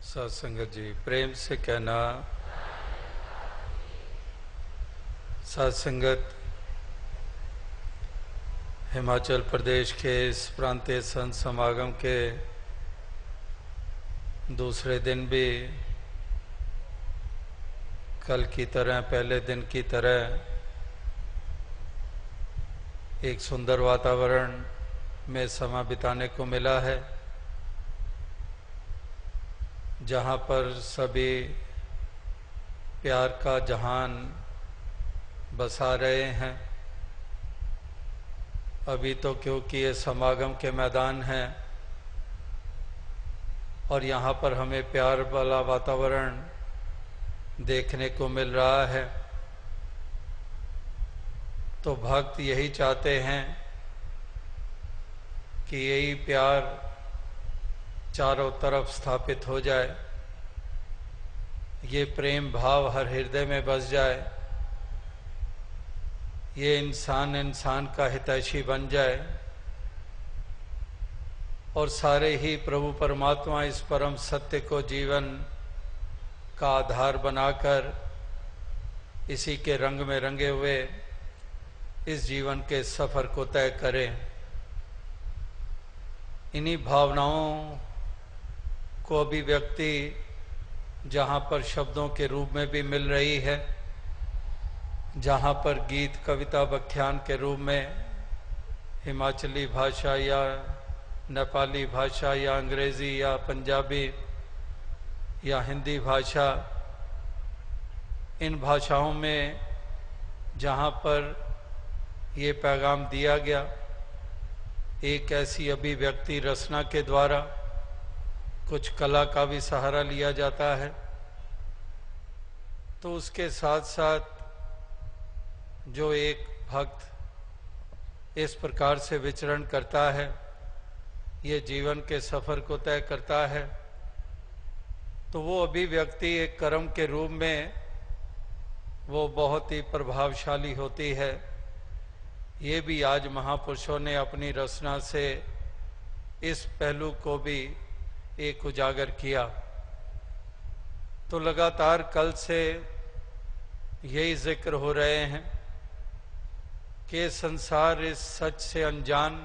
सत्संगत जी प्रेम से कहना। सत्संगत हिमाचल प्रदेश के इस प्रांतीय संत समागम के दूसरे दिन भी कल की तरह पहले दिन की तरह एक सुंदर वातावरण में समय बिताने को मिला है, जहाँ पर सभी प्यार का जहान बसा रहे हैं। अभी तो क्योंकि ये समागम के मैदान हैं और यहाँ पर हमें प्यार वाला वातावरण देखने को मिल रहा है, तो भक्त यही चाहते हैं कि यही प्यार चारों तरफ स्थापित हो जाए, ये प्रेम भाव हर हृदय में बस जाए, ये इंसान इंसान का हितैषी बन जाए और सारे ही प्रभु परमात्मा इस परम सत्य को जीवन का आधार बनाकर इसी के रंग में रंगे हुए इस जीवन के सफर को तय करें। इन्हीं भावनाओं को अभिव्यक्ति जहाँ पर शब्दों के रूप में भी मिल रही है, जहाँ पर गीत कविता व्याख्यान के रूप में हिमाचली भाषा या नेपाली भाषा या अंग्रेजी या पंजाबी या हिंदी भाषा, इन भाषाओं में जहाँ पर ये पैगाम दिया गया, एक ऐसी अभिव्यक्ति रचना के द्वारा कुछ कला का भी सहारा लिया जाता है, तो उसके साथ साथ जो एक भक्त इस प्रकार से विचरण करता है, ये जीवन के सफर को तय करता है, तो वो अभिव्यक्ति एक कर्म के रूप में वो बहुत ही प्रभावशाली होती है। ये भी आज महापुरुषों ने अपनी रचना से इस पहलू को भी एक उजागर किया। तो लगातार कल से यही जिक्र हो रहे हैं कि संसार इस सच से अनजान,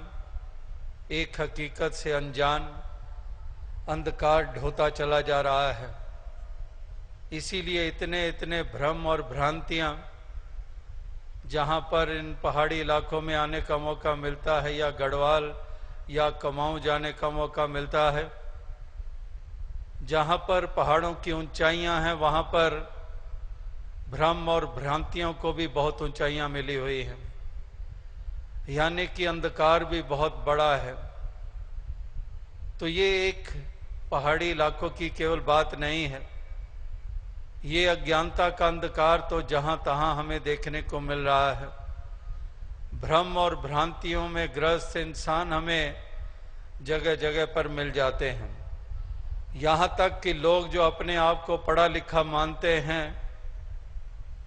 एक हकीकत से अनजान अंधकार ढोता चला जा रहा है। इसीलिए इतने इतने भ्रम और भ्रांतियां, जहां पर इन पहाड़ी इलाकों में आने का मौका मिलता है या गढ़वाल या कुमाऊं जाने का मौका मिलता है, जहां पर पहाड़ों की ऊंचाइयां हैं, वहां पर भ्रम और भ्रांतियों को भी बहुत ऊंचाइयां मिली हुई हैं, यानी कि अंधकार भी बहुत बड़ा है। तो ये एक पहाड़ी इलाकों की केवल बात नहीं है, ये अज्ञानता का अंधकार तो जहां तहां हमें देखने को मिल रहा है। भ्रम और भ्रांतियों में ग्रस्त इंसान हमें जगह जगह पर मिल जाते हैं। यहाँ तक कि लोग जो अपने आप को पढ़ा लिखा मानते हैं,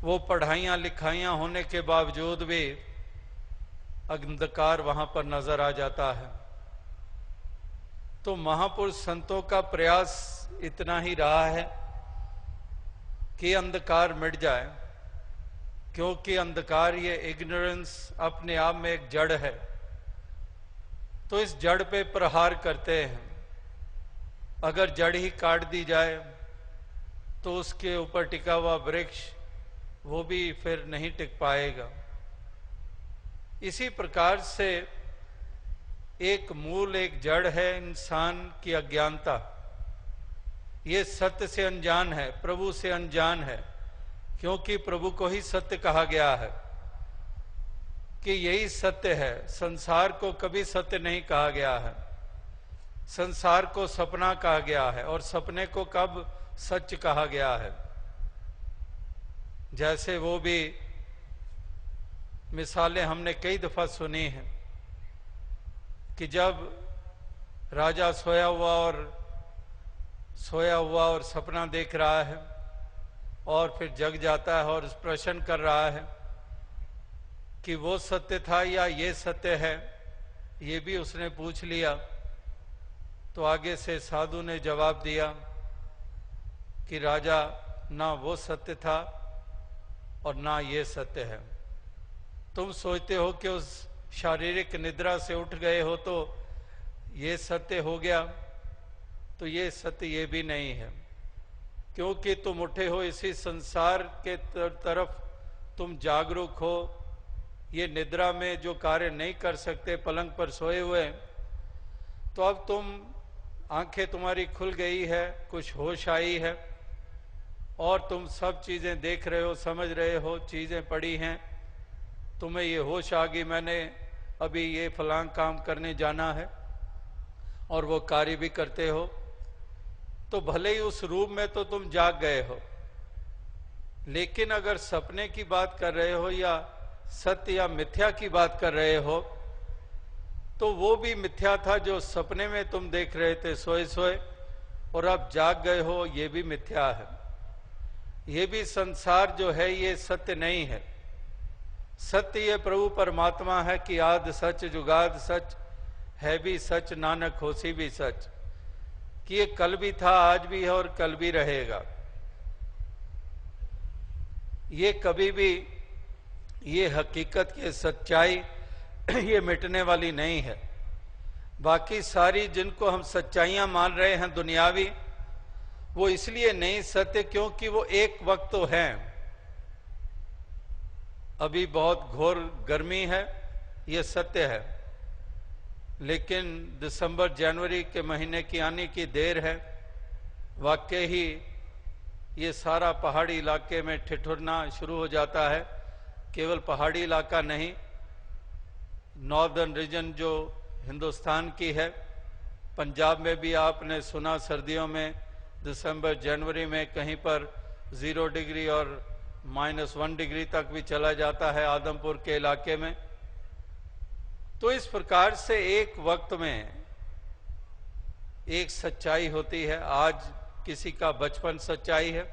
वो पढ़ाइयाँ लिखाइयाँ होने के बावजूद भी अंधकार वहाँ पर नजर आ जाता है। तो महापुरुष संतों का प्रयास इतना ही रहा है कि अंधकार मिट जाए, क्योंकि अंधकार, ये इग्नोरेंस अपने आप में एक जड़ है। तो इस जड़ पे प्रहार करते हैं। अगर जड़ ही काट दी जाए तो उसके ऊपर टिका हुआ वृक्ष वो भी फिर नहीं टिक पाएगा। इसी प्रकार से एक मूल, एक जड़ है इंसान की अज्ञानता। ये सत्य से अनजान है, प्रभु से अनजान है, क्योंकि प्रभु को ही सत्य कहा गया है कि यही सत्य है। संसार को कभी सत्य नहीं कहा गया है, संसार को सपना कहा गया है, और सपने को कब सच कहा गया है। जैसे वो भी मिसालें हमने कई दफा सुनी हैं कि जब राजा सोया हुआ और सपना देख रहा है और फिर जग जाता है और प्रश्न कर रहा है कि वो सत्य था या ये सत्य है, ये भी उसने पूछ लिया। तो आगे से साधु ने जवाब दिया कि राजा ना वो सत्य था और ना ये सत्य है। तुम सोचते हो कि उस शारीरिक निद्रा से उठ गए हो तो ये सत्य हो गया, तो ये सत्य ये भी नहीं है, क्योंकि तुम उठे हो इसी संसार के तरफ तुम जागरूक हो। ये निद्रा में जो कार्य नहीं कर सकते पलंग पर सोए हुए, तो अब तुम आंखें तुम्हारी खुल गई है, कुछ होश आई है और तुम सब चीजें देख रहे हो, समझ रहे हो, चीजें पड़ी हैं, तुम्हें ये होश आ गई मैंने अभी ये फलां काम करने जाना है और वो कार्य भी करते हो। तो भले ही उस रूप में तो तुम जाग गए हो, लेकिन अगर सपने की बात कर रहे हो या सत्य या मिथ्या की बात कर रहे हो, तो वो भी मिथ्या था जो सपने में तुम देख रहे थे सोए सोए, और अब जाग गए हो, ये भी मिथ्या है। ये भी संसार जो है ये सत्य नहीं है। सत्य ये प्रभु परमात्मा है कि आद सच जुगाद सच, है भी सच नानक होसी भी सच, कि ये कल भी था, आज भी है और कल भी रहेगा। ये कभी भी, ये हकीकत की सच्चाई ये मिटने वाली नहीं है। बाकी सारी जिनको हम सच्चाइयां मान रहे हैं दुनियावी, वो इसलिए नहीं सत्य क्योंकि वो एक वक्त तो है। अभी बहुत घोर गर्मी है, ये सत्य है, लेकिन दिसंबर जनवरी के महीने की आने की देर है। वाकई ही ये सारा पहाड़ी इलाके में ठिठुरना शुरू हो जाता है। केवल पहाड़ी इलाका नहीं, नॉर्दर्न रीजन जो हिंदुस्तान की है, पंजाब में भी आपने सुना सर्दियों में दिसंबर जनवरी में कहीं पर 0 डिग्री और -1 डिग्री तक भी चला जाता है आदमपुर के इलाके में। तो इस प्रकार से एक वक्त में एक सच्चाई होती है। आज किसी का बचपन सच्चाई है,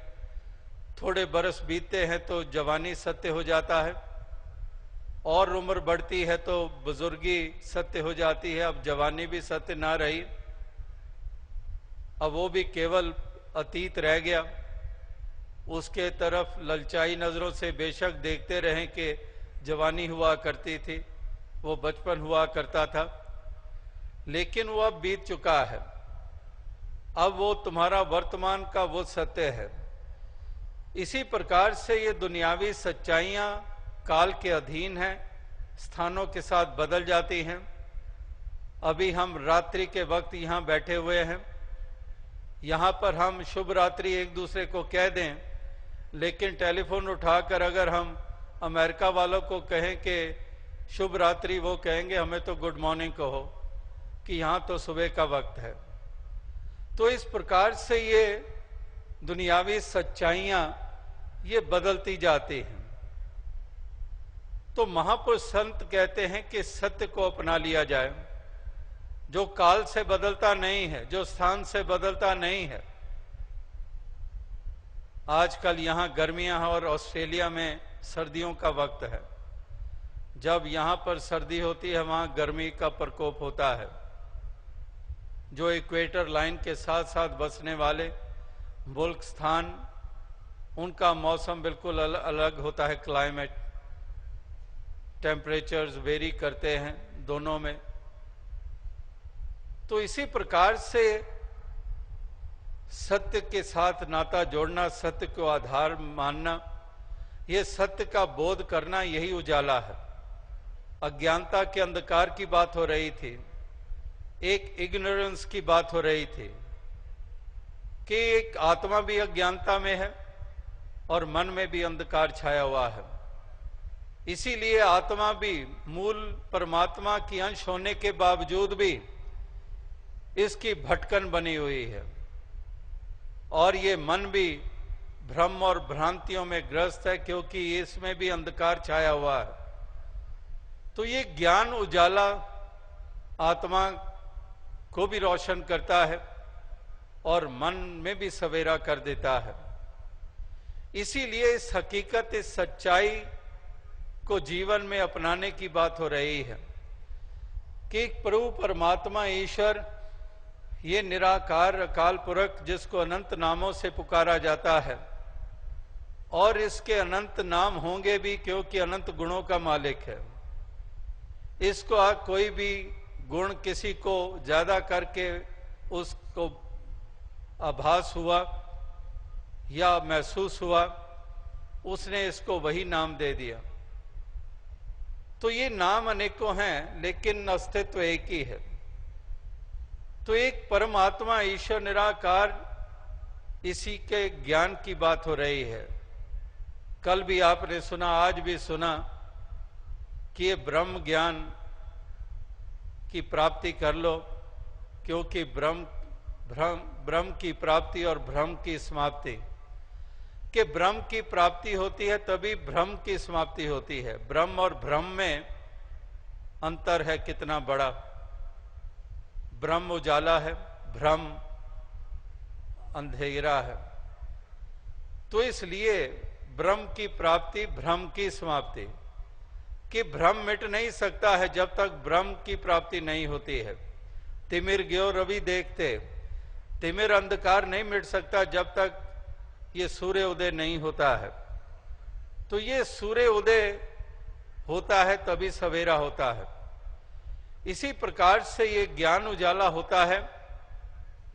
थोड़े बरस बीतते हैं तो जवानी सत्य हो जाता है, और उम्र बढ़ती है तो बुजुर्गी सत्य हो जाती है। अब जवानी भी सत्य ना रही, अब वो भी केवल अतीत रह गया। उसके तरफ ललचाई नजरों से बेशक देखते रहें कि जवानी हुआ करती थी, वो बचपन हुआ करता था, लेकिन वो अब बीत चुका है। अब वो तुम्हारा वर्तमान का वो सत्य है। इसी प्रकार से ये दुनियावी सच्चाइयां काल के अधीन हैं, स्थानों के साथ बदल जाती हैं। अभी हम रात्रि के वक्त यहाँ बैठे हुए हैं, यहाँ पर हम शुभ रात्रि एक दूसरे को कह दें, लेकिन टेलीफोन उठाकर अगर हम अमेरिका वालों को कहें कि शुभ रात्रि, वो कहेंगे हमें तो गुड मॉर्निंग कहो, कि यहाँ तो सुबह का वक्त है। तो इस प्रकार से ये दुनियावी सच्चाइयां ये बदलती जाती हैं। तो महापुरुष संत कहते हैं कि सत्य को अपना लिया जाए, जो काल से बदलता नहीं है, जो स्थान से बदलता नहीं है। आजकल यहाँ गर्मियां हैं और ऑस्ट्रेलिया में सर्दियों का वक्त है। जब यहाँ पर सर्दी होती है, वहाँ गर्मी का प्रकोप होता है। जो इक्वेटर लाइन के साथ साथ बसने वाले मुल्क स्थान, उनका मौसम बिल्कुल अलग होता है। क्लाइमेट, टेम्परेचर्स वेरी करते हैं दोनों में। तो इसी प्रकार से सत्य के साथ नाता जोड़ना, सत्य को आधार मानना, ये सत्य का बोध करना, यही उजाला है। अज्ञानता के अंधकार की बात हो रही थी, एक इग्नोरेंस की बात हो रही थी कि एक आत्मा भी अज्ञानता में है और मन में भी अंधकार छाया हुआ है। इसीलिए आत्मा भी मूल परमात्मा की अंश होने के बावजूद भी इसकी भटकन बनी हुई है, और ये मन भी भ्रम और भ्रांतियों में ग्रस्त है, क्योंकि इसमें भी अंधकार छाया हुआ है। तो ये ज्ञान उजाला आत्मा को भी रोशन करता है और मन में भी सवेरा कर देता है। इसीलिए इस हकीकत, इस सच्चाई को जीवन में अपनाने की बात हो रही है कि प्रभु परमात्मा ईश्वर ये निराकार अकाल पुरख जिसको अनंत नामों से पुकारा जाता है, और इसके अनंत नाम होंगे भी क्योंकि अनंत गुणों का मालिक है। इसको कोई भी गुण किसी को ज्यादा करके उसको आभास हुआ या महसूस हुआ, उसने इसको वही नाम दे दिया। तो ये नाम अनेकों हैं लेकिन अस्तित्व एक ही है। तो एक परमात्मा ईश्वर निराकार, इसी के ज्ञान की बात हो रही है। कल भी आपने सुना, आज भी सुना कि ये ब्रह्म ज्ञान की प्राप्ति कर लो, क्योंकि ब्रह्म की प्राप्ति और भ्रम की समाप्ति, कि ब्रह्म की प्राप्ति होती है तभी भ्रम की समाप्ति होती है। ब्रह्म और भ्रम में अंतर है कितना बड़ा। ब्रह्म उजाला है, भ्रम अंधेरा है। तो इसलिए ब्रह्म की प्राप्ति, भ्रम की समाप्ति, कि भ्रम मिट नहीं सकता है जब तक ब्रह्म की प्राप्ति नहीं होती है। तिमिर ग्यो रवि देखते, तिमिर अंधकार नहीं मिट सकता जब तक ये सूर्य उदय नहीं होता है। तो ये सूर्य उदय होता है तभी सवेरा होता है। इसी प्रकार से ये ज्ञान उजाला होता है।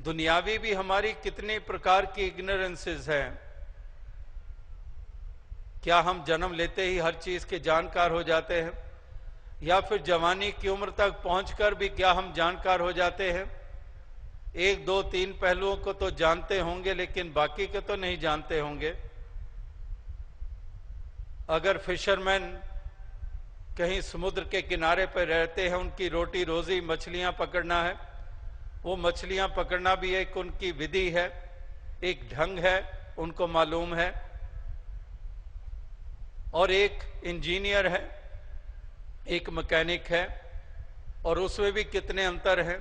दुनियावी भी हमारी कितनी प्रकार की इग्नोरेंसेस हैं। क्या हम जन्म लेते ही हर चीज के जानकार हो जाते हैं, या फिर जवानी की उम्र तक पहुंचकर भी क्या हम जानकार हो जाते हैं? एक दो तीन पहलुओं को तो जानते होंगे लेकिन बाकी के तो नहीं जानते होंगे। अगर फिशरमैन कहीं समुद्र के किनारे पर रहते हैं, उनकी रोटी रोजी मछलियां पकड़ना है, वो मछलियां पकड़ना भी एक उनकी विधि है, एक ढंग है, उनको मालूम है। और एक इंजीनियर है, एक मैकेनिक है, और उसमें भी कितने अंतर हैं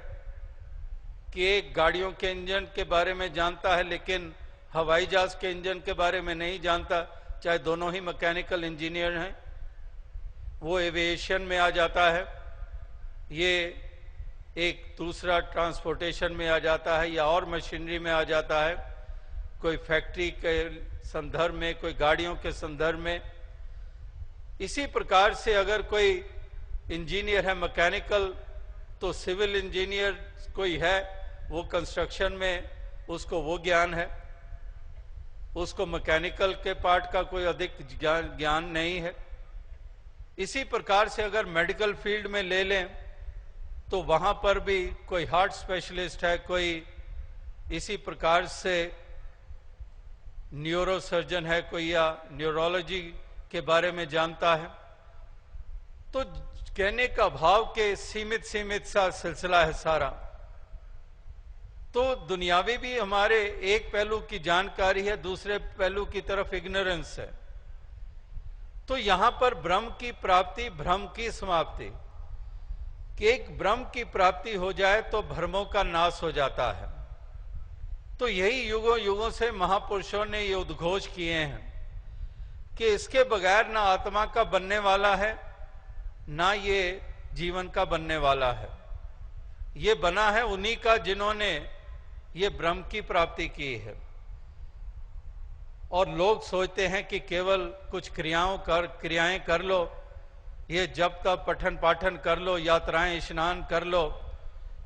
कि एक गाड़ियों के इंजन के बारे में जानता है लेकिन हवाई जहाज के इंजन के बारे में नहीं जानता, चाहे दोनों ही मैकेनिकल इंजीनियर हैं। वो एविएशन में आ जाता है, ये एक दूसरा ट्रांसपोर्टेशन में आ जाता है, या और मशीनरी में आ जाता है, कोई फैक्ट्री के संदर्भ में, कोई गाड़ियों के संदर्भ में। इसी प्रकार से अगर कोई इंजीनियर है मैकेनिकल, तो सिविल इंजीनियर कोई है, वो कंस्ट्रक्शन में उसको वो ज्ञान है, उसको मैकेनिकल के पार्ट का कोई अधिक ज्ञान नहीं है। इसी प्रकार से अगर मेडिकल फील्ड में ले लें तो वहां पर भी कोई हार्ट स्पेशलिस्ट है, कोई इसी प्रकार से न्यूरो सर्जन है कोई, या न्यूरोलॉजी के बारे में जानता है। तो कहने का भाव के सीमित सा सिलसिला है सारा। तो दुनियावी भी हमारे एक पहलू की जानकारी है, दूसरे पहलू की तरफ इग्नोरेंस है। तो यहां पर ब्रह्म की प्राप्ति, भ्रम की समाप्ति, कि एक ब्रह्म की प्राप्ति हो जाए तो भ्रमों का नाश हो जाता है। तो यही युगों युगों से महापुरुषों ने ये उद्घोष किए हैं कि इसके बगैर ना आत्मा का बनने वाला है, ना ये जीवन का बनने वाला है। ये बना है उन्हीं का जिन्होंने ये ब्रह्म की प्राप्ति की है। और लोग सोचते हैं कि केवल कुछ क्रियाएं कर लो, ये जप तप पठन पाठन कर लो, यात्राएं स्नान कर लो,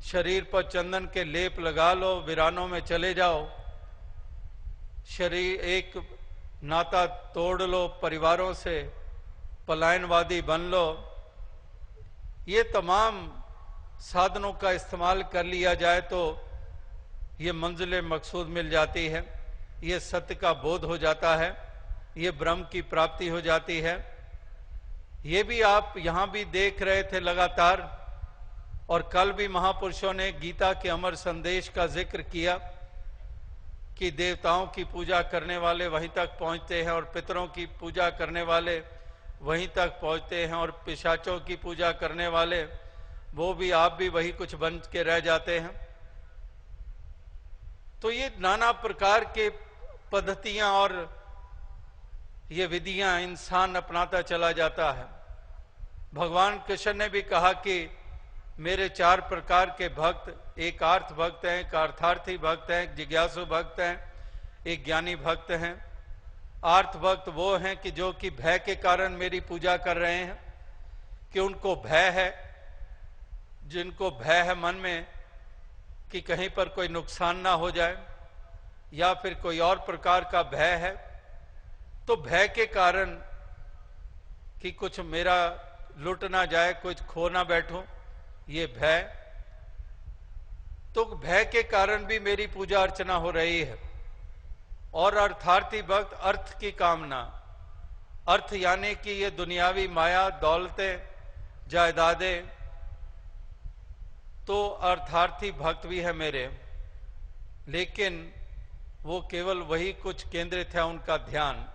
शरीर पर चंदन के लेप लगा लो, वीरानों में चले जाओ, शरीर एक नाता तोड़ लो, परिवारों से पलायनवादी बन लो। ये तमाम साधनों का इस्तेमाल कर लिया जाए तो ये मंजिल मकसूद मिल जाती है, ये सत्य का बोध हो जाता है, ये ब्रह्म की प्राप्ति हो जाती है। ये भी आप यहां भी देख रहे थे लगातार, और कल भी महापुरुषों ने गीता के अमर संदेश का जिक्र किया कि देवताओं की पूजा करने वाले वहीं तक पहुंचते हैं, और पितरों की पूजा करने वाले वहीं तक पहुंचते हैं, और पिशाचों की पूजा करने वाले वो भी, आप भी वही कुछ बन के रह जाते हैं। तो ये नाना प्रकार के पद्धतियां और ये विधियां इंसान अपनाता चला जाता है। भगवान कृष्ण ने भी कहा कि मेरे 4 प्रकार के भक्त, एक आर्थ भक्त हैं, एक अर्थार्थी भक्त हैं, एक जिज्ञासु भक्त हैं, एक ज्ञानी भक्त हैं। आर्थ भक्त वो हैं कि जो कि भय के कारण मेरी पूजा कर रहे हैं, कि उनको भय है, जिनको भय है मन में कि कहीं पर कोई नुकसान ना हो जाए या फिर कोई और प्रकार का भय है, तो भय के कारण कि कुछ मेरा लुट ना जाए, कुछ खो ना बैठूं, ये भय, तो भय के कारण भी मेरी पूजा अर्चना हो रही है। और अर्थार्थी भक्त, अर्थ की कामना, अर्थ यानी कि ये दुनियावी माया, दौलतें, जायदादें, तो अर्थार्थी भक्त भी है मेरे, लेकिन वो केवल वही कुछ केंद्रित है उनका ध्यान,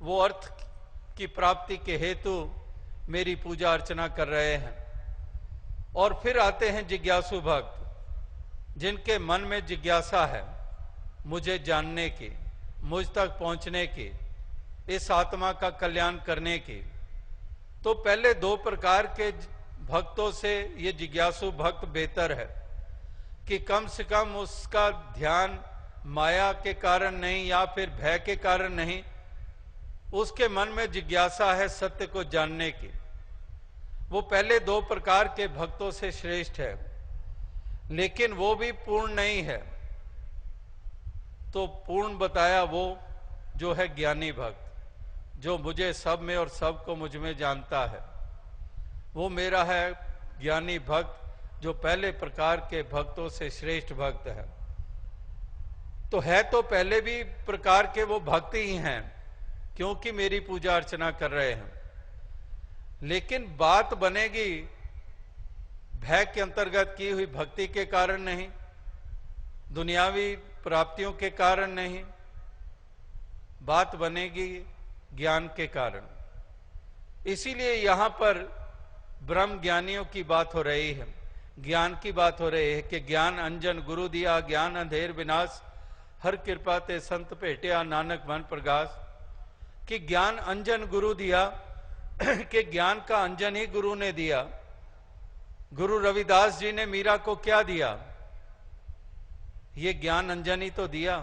वो अर्थ की प्राप्ति के हेतु मेरी पूजा अर्चना कर रहे हैं। और फिर आते हैं जिज्ञासु भक्त, जिनके मन में जिज्ञासा है मुझे जानने की, मुझ तक पहुंचने की, इस आत्मा का कल्याण करने की। तो पहले 2 प्रकार के भक्तों से ये जिज्ञासु भक्त बेहतर है कि कम से कम उसका ध्यान माया के कारण नहीं या फिर भय के कारण नहीं, उसके मन में जिज्ञासा है सत्य को जानने की। वो पहले 2 प्रकार के भक्तों से श्रेष्ठ है, लेकिन वो भी पूर्ण नहीं है। तो पूर्ण बताया वो जो है ज्ञानी भक्त, जो मुझे सब में और सब को मुझ में जानता है, वो मेरा है ज्ञानी भक्त, जो पहले प्रकार के भक्तों से श्रेष्ठ भक्त है। तो है तो पहले भी प्रकार के वो भक्त ही हैं, क्योंकि मेरी पूजा अर्चना कर रहे हैं, लेकिन बात बनेगी भय के अंतर्गत की हुई भक्ति के कारण नहीं, दुनियावी प्राप्तियों के कारण नहीं, बात बनेगी ज्ञान के कारण। इसीलिए यहां पर ब्रह्म ज्ञानियों की बात हो रही है, ज्ञान की बात हो रही है कि ज्ञान अंजन गुरु दिया, ज्ञान अंधेर विनाश, हर कृपा ते संत भेटिया, नानक मन प्रकाश। कि ज्ञान अंजन गुरु दिया, कि ज्ञान का अंजन ही गुरु ने दिया। गुरु रविदास जी ने मीरा को क्या दिया? ये ज्ञान अंजन ही तो दिया।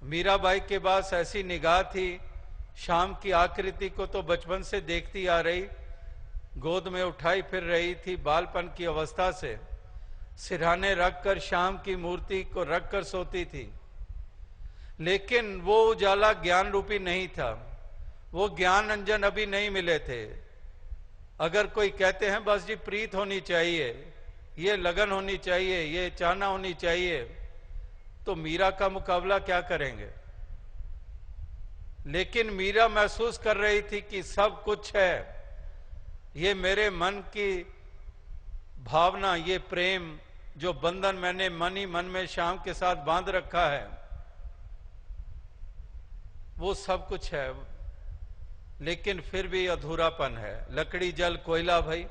मीराबाई के पास ऐसी निगाह थी, शाम की आकृति को तो बचपन से देखती आ रही, गोद में उठाई फिर रही थी, बालपन की अवस्था से सिरहाने रखकर शाम की मूर्ति को रखकर सोती थी। लेकिन वो उजाला ज्ञान रूपी नहीं था, वो ज्ञान अंजन अभी नहीं मिले थे। अगर कोई कहते हैं बस जी प्रीत होनी चाहिए, ये लगन होनी चाहिए, ये चाहना होनी चाहिए, तो मीरा का मुकाबला क्या करेंगे? लेकिन मीरा महसूस कर रही थी कि सब कुछ है, ये मेरे मन की भावना, ये प्रेम, जो बंधन मैंने मन ही मन में श्याम के साथ बांध रखा है, वो सब कुछ है, लेकिन फिर भी अधूरापन है। लकड़ी जल कोयला भई,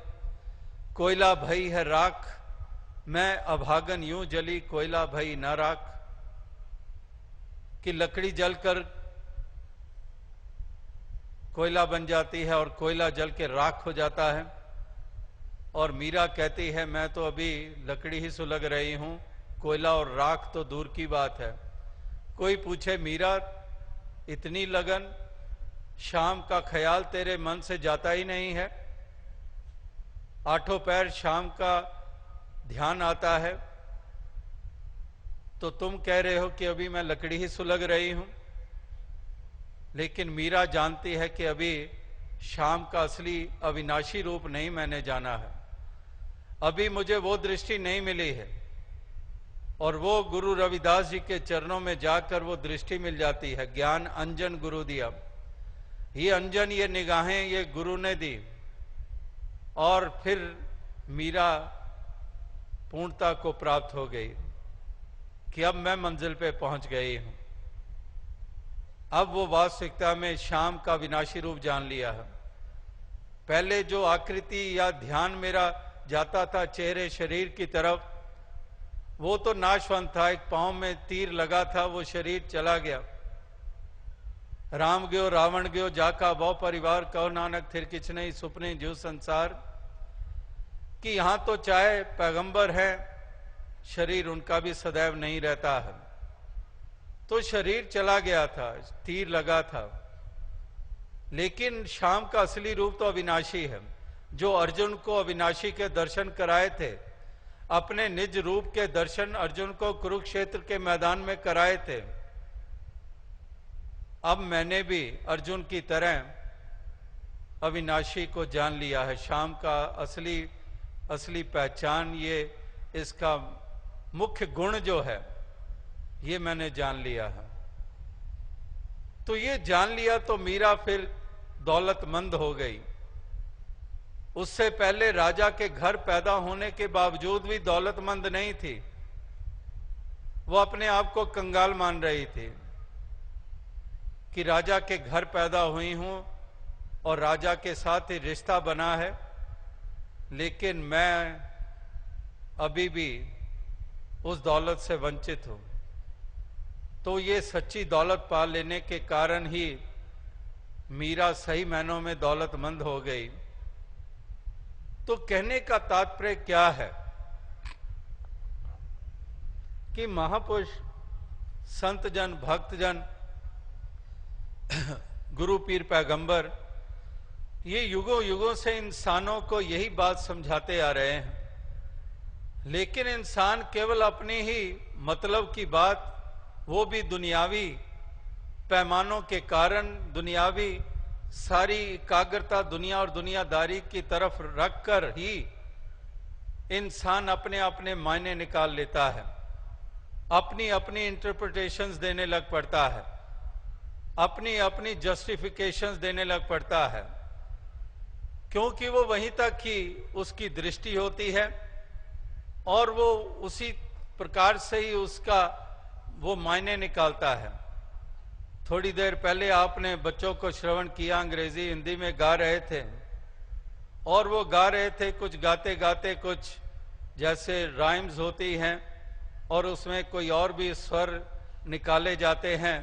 कोयला भई है राख, मैं अभागन यूं जली, कोयला भई न राख। कि लकड़ी जलकर कोयला बन जाती है और कोयला जल के राख हो जाता है। और मीरा कहती है मैं तो अभी लकड़ी ही सुलग रही हूं, कोयला और राख तो दूर की बात है। कोई पूछे मीरा इतनी लगन, शाम का ख्याल तेरे मन से जाता ही नहीं है? आठों पैर शाम का ध्यान आता है, तो तुम कह रहे हो कि अभी मैं लकड़ी ही सुलग रही हूं। लेकिन मीरा जानती है कि अभी शाम का असली अविनाशी रूप नहीं मैंने जाना है, अभी मुझे वो दृष्टि नहीं मिली है। और वो गुरु रविदास जी के चरणों में जाकर वो दृष्टि मिल जाती है। ज्ञान अंजन गुरु दिया, ये अंजन, ये निगाहें, ये गुरु ने दी। और फिर मीरा पूर्णता को प्राप्त हो गई कि अब मैं मंजिल पे पहुंच गई हूं। अब वो वास्तविकता में शाम का विनाशी रूप जान लिया है। पहले जो आकृति या ध्यान मेरा जाता था चेहरे शरीर की तरफ, वो तो नाशवंत था, एक पांव में तीर लगा था, वो शरीर चला गया। राम गयो रावण गयो जाका बहु परिवार, कहो नानक थिर किछ नहीं, सुपने जो संसार। कि यहां तो चाहे पैगंबर है, शरीर उनका भी सदैव नहीं रहता है। तो शरीर चला गया था, तीर लगा था, लेकिन शाम का असली रूप तो अविनाशी है। जो अर्जुन को अविनाशी के दर्शन कराए थे, अपने निज रूप के दर्शन अर्जुन को कुरुक्षेत्र के मैदान में कराए थे, अब मैंने भी अर्जुन की तरह अविनाशी को जान लिया है। शाम का असली पहचान, ये इसका मुख्य गुण जो है, ये मैंने जान लिया है। तो ये जान लिया तो मीरा फिर दौलतमंद हो गई। उससे पहले राजा के घर पैदा होने के बावजूद भी दौलतमंद नहीं थी। वो अपने आप को कंगाल मान रही थी कि राजा के घर पैदा हुई हूं और राजा के साथ ही रिश्ता बना है, लेकिन मैं अभी भी उस दौलत से वंचित हूं। तो ये सच्ची दौलत पा लेने के कारण ही मीरा सही मायनों में दौलतमंद हो गई। तो कहने का तात्पर्य क्या है कि महापुरुष, संत जन, भक्त जन, गुरु पीर पैगंबर, ये युगों युगों से इंसानों को यही बात समझाते आ रहे हैं। लेकिन इंसान केवल अपनी ही मतलब की बात, वो भी दुनियावी पैमानों के कारण, दुनियावी सारी एकाग्रता दुनिया और दुनियादारी की तरफ रखकर ही इंसान अपने अपने मायने निकाल लेता है, अपनी अपनी इंटरप्रिटेशंस देने लग पड़ता है, अपनी अपनी जस्टिफिकेशंस देने लग पड़ता है, क्योंकि वो वहीं तक ही उसकी दृष्टि होती है और वो उसी प्रकार से ही उसका वो मायने निकालता है। थोड़ी देर पहले आपने बच्चों को श्रवण किया, अंग्रेजी हिंदी में गा रहे थे, और वो गा रहे थे कुछ गाते गाते, कुछ जैसे राइम्स होती हैं और उसमें कोई और भी स्वर निकाले जाते हैं।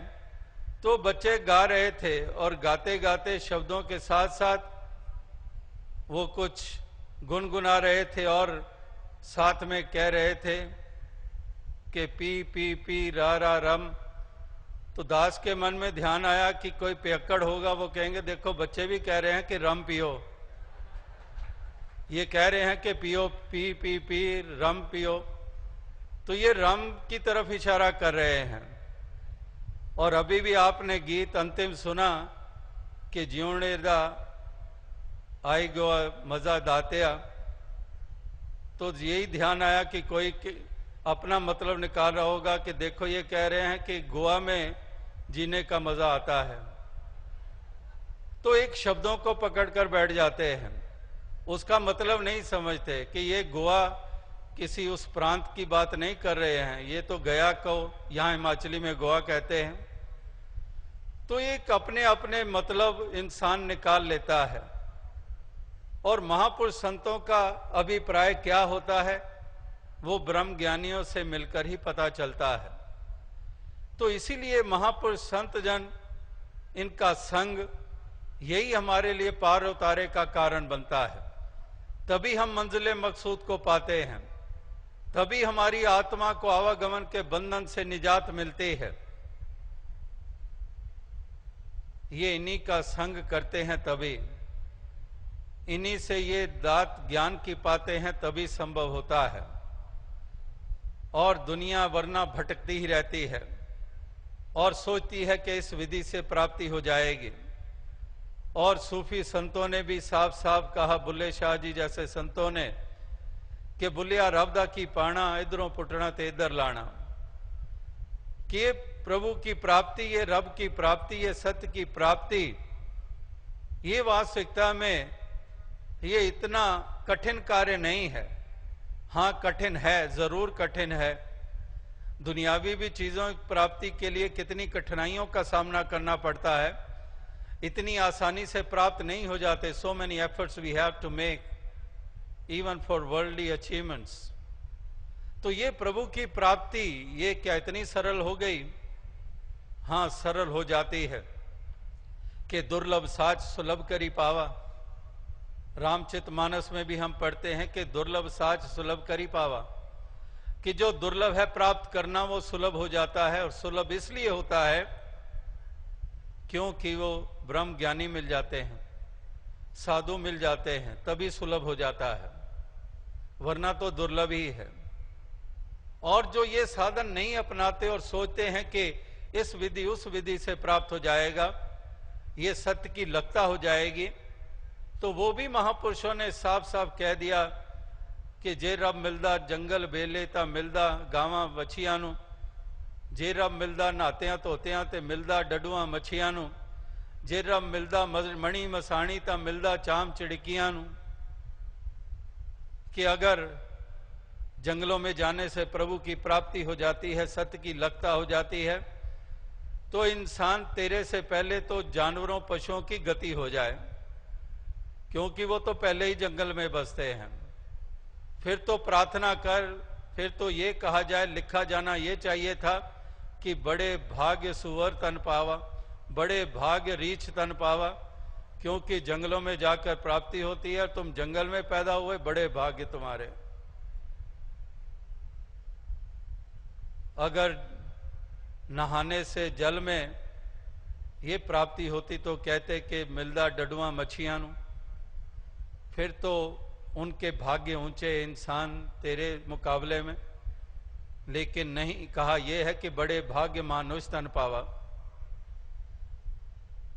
तो बच्चे गा रहे थे और गाते गाते शब्दों के साथ साथ वो कुछ गुनगुना रहे थे और साथ में कह रहे थे कि पी पी पी रा रा रम। तो दास के मन में ध्यान आया कि कोई पियक्कड़ होगा, वो कहेंगे देखो बच्चे भी कह रहे हैं कि रम पियो, ये कह रहे हैं कि पियो, पी पी पी रम पियो। तो ये रम की तरफ इशारा कर रहे हैं। और अभी भी आपने गीत अंतिम सुना कि जीवने दा आई गो मजा दातिया। तो यही ध्यान आया कि कोई अपना मतलब निकाल रहा होगा कि देखो ये कह रहे हैं कि गोवा में जीने का मजा आता है। तो एक शब्दों को पकड़कर बैठ जाते हैं, उसका मतलब नहीं समझते कि ये गोवा किसी उस प्रांत की बात नहीं कर रहे हैं, ये तो गया को यहाँ हिमाचली में गोवा कहते हैं। तो एक अपने अपने मतलब इंसान निकाल लेता है। और महापुरुष संतों का अभिप्राय क्या होता है, वो ब्रह्म ज्ञानियों से मिलकर ही पता चलता है। तो इसीलिए महापुरुष संत जन, इनका संग यही हमारे लिए पार उतारे का कारण बनता है। तभी हम मंजिल मकसूद को पाते हैं, तभी हमारी आत्मा को आवागमन के बंधन से निजात मिलती है। ये इन्हीं का संग करते हैं, तभी इन्हीं से ये दात ज्ञान की पाते हैं, तभी संभव होता है। और दुनिया वरना भटकती ही रहती है और सोचती है कि इस विधि से प्राप्ति हो जाएगी। और सूफी संतों ने भी साफ साफ कहा, बुल्ले शाह जी जैसे संतों ने, कि बुलिया रब दा की पाना, इधरों पुटना ते इधर लाना। कि ये प्रभु की प्राप्ति, ये रब की प्राप्ति, ये सत्य की प्राप्ति, ये वास्तविकता में ये इतना कठिन कार्य नहीं है। हाँ कठिन है, जरूर कठिन है। दुनियावी भी चीजों की प्राप्ति के लिए कितनी कठिनाइयों का सामना करना पड़ता है, इतनी आसानी से प्राप्त नहीं हो जाते। So many efforts we have to make even for worldly achievements. तो ये प्रभु की प्राप्ति, ये क्या इतनी सरल हो गई? हाँ सरल हो जाती है कि दुर्लभ साच सुलभ करी पावा। रामचरितमानस में भी हम पढ़ते हैं कि दुर्लभ साच सुलभ करी पावा, कि जो दुर्लभ है प्राप्त करना वो सुलभ हो जाता है। और सुलभ इसलिए होता है क्योंकि वो ब्रह्म ज्ञानी मिल जाते हैं, साधु मिल जाते हैं, तभी सुलभ हो जाता है, वरना तो दुर्लभ ही है। और जो ये साधन नहीं अपनाते और सोचते हैं कि इस विधि उस विधि से प्राप्त हो जाएगा, ये सत्य की लगता हो जाएगी, तो वो भी महापुरुषों ने साफ साफ कह दिया कि जे रब मिलदा जंगल बेले ता मिलदा गावां वछियां नू, जे रब मिलदा नहातियां धोतियां ते मिलदा डडुआं मछियां नू, जे रब मिलदा मणी मसाणी ता मिलदा चाम चिड़कियां नू। कि अगर जंगलों में जाने से प्रभु की प्राप्ति हो जाती है, सत्य की लगता हो जाती है, तो इंसान तेरे से पहले तो जानवरों पशुओं की गति हो जाए, क्योंकि वो तो पहले ही जंगल में बसते हैं। फिर तो प्रार्थना कर, फिर तो ये कहा जाए, लिखा जाना ये चाहिए था कि बड़े भाग्य सुअर तन पावा, बड़े भाग्य रीछ तन पावा, क्योंकि जंगलों में जाकर प्राप्ति होती है। तुम जंगल में पैदा हुए, बड़े भाग्य तुम्हारे। अगर नहाने से जल में ये प्राप्ति होती तो कहते कि मिलदा डडुआ मछियां नू, फिर तो उनके भाग्य ऊंचे इंसान तेरे मुकाबले में। लेकिन नहीं, कहा यह है कि बड़े भाग्य मानुष तन पावा,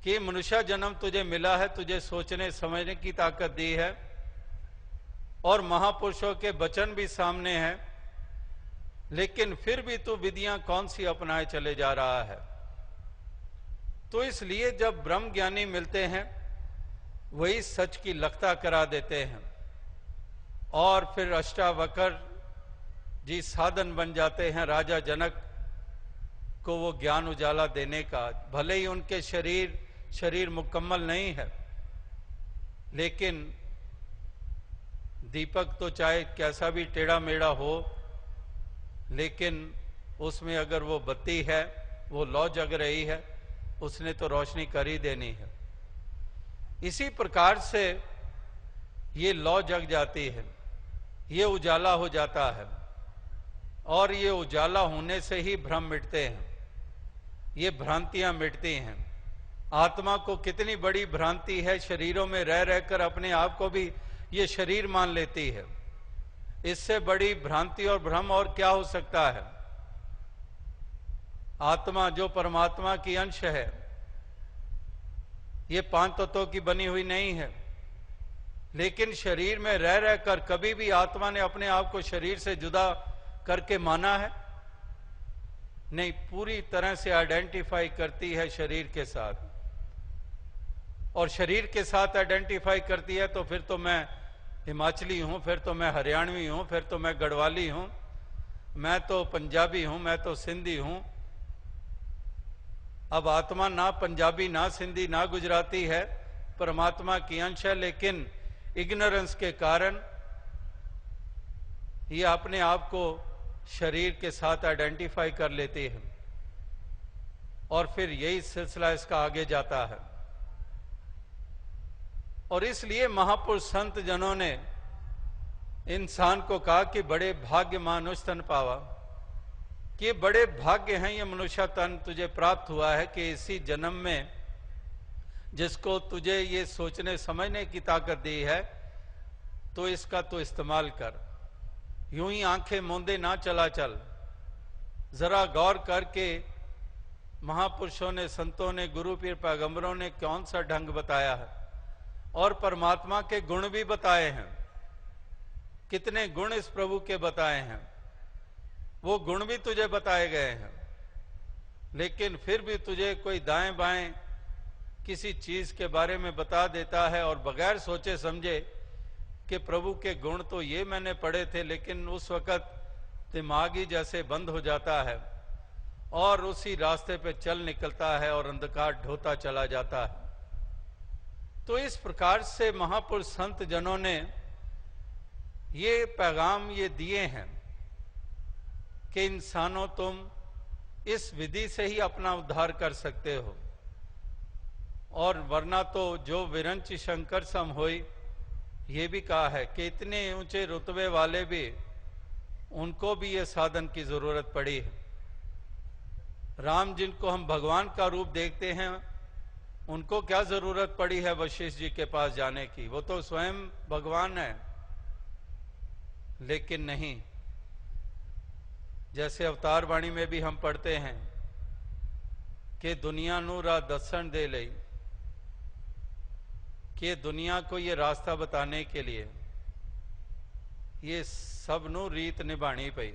कि मनुष्य जन्म तुझे मिला है, तुझे सोचने समझने की ताकत दी है, और महापुरुषों के वचन भी सामने हैं, लेकिन फिर भी तू विधियां कौन सी अपनाए चले जा रहा है। तो इसलिए जब ब्रह्म ज्ञानी मिलते हैं, वही सच की लगता करा देते हैं, और फिर अष्टावक्र जी साधन बन जाते हैं राजा जनक को वो ज्ञान उजाला देने का। भले ही उनके शरीर मुकम्मल नहीं है, लेकिन दीपक तो चाहे कैसा भी टेढ़ा मेढ़ा हो, लेकिन उसमें अगर वो बत्ती है, वो लौ जग रही है, उसने तो रोशनी कर ही देनी है। इसी प्रकार से ये लौ जग जाती है, ये उजाला हो जाता है, और ये उजाला होने से ही भ्रम मिटते हैं, ये भ्रांतियां मिटती हैं। आत्मा को कितनी बड़ी भ्रांति है, शरीरों में रह रहकर अपने आप को भी ये शरीर मान लेती है। इससे बड़ी भ्रांति और भ्रम और क्या हो सकता है। आत्मा जो परमात्मा की अंश है, ये 5 तत्वों की बनी हुई नहीं है, लेकिन शरीर में रह रहकर कभी भी आत्मा ने अपने आप को शरीर से जुदा करके माना है? नहीं, पूरी तरह से आइडेंटिफाई करती है शरीर के साथ, और शरीर के साथ आइडेंटिफाई करती है तो फिर तो मैं हिमाचली हूं, फिर तो मैं हरियाणवी हूं, फिर तो मैं गढ़वाली हूं, मैं तो पंजाबी हूं, मैं तो सिंधी हूं। अब आत्मा ना पंजाबी, ना सिंधी, ना गुजराती है, परमात्मा की अंश है, लेकिन इग्नोरेंस के कारण ये अपने आप को शरीर के साथ आइडेंटिफाई कर लेती है, और फिर यही सिलसिला इसका आगे जाता है। और इसलिए महापुरुष संत जनों ने इंसान को कहा कि बड़े भाग्य मानुष तन पावा, कि बड़े भाग्य हैं ये मनुष्य तन तुझे प्राप्त हुआ है, कि इसी जन्म में जिसको तुझे ये सोचने समझने की ताकत दी है, तो इसका तो इस्तेमाल कर। यूं ही आंखें मूंदे ना चला चल, जरा गौर करके महापुरुषों ने, संतों ने, गुरु पीर पैगंबरों ने कौन सा ढंग बताया है, और परमात्मा के गुण भी बताए हैं। कितने गुण इस प्रभु के बताए हैं, वो गुण भी तुझे बताए गए हैं, लेकिन फिर भी तुझे कोई दाएं बाएं किसी चीज के बारे में बता देता है, और बगैर सोचे समझे कि प्रभु के गुण तो ये मैंने पढ़े थे, लेकिन उस वक्त दिमाग ही जैसे बंद हो जाता है, और उसी रास्ते पे चल निकलता है, और अंधकार ढोता चला जाता है। तो इस प्रकार से महापुरुष संत जनों ने ये पैगाम ये दिए हैं कि इंसानों, तुम इस विधि से ही अपना उद्धार कर सकते हो, और वरना तो जो विरंच शंकर सम होई, ये भी कहा है कि इतने ऊंचे रुतबे वाले भी, उनको भी ये साधन की जरूरत पड़ी है। राम जिनको हम भगवान का रूप देखते हैं, उनको क्या जरूरत पड़ी है वशिष्ठ जी के पास जाने की? वो तो स्वयं भगवान है। लेकिन नहीं, जैसे अवतार वाणी में भी हम पढ़ते हैं कि दुनिया नू रा दसन दे लई, कि दुनिया को ये रास्ता बताने के लिए ये सब नू रीत निभानी पई,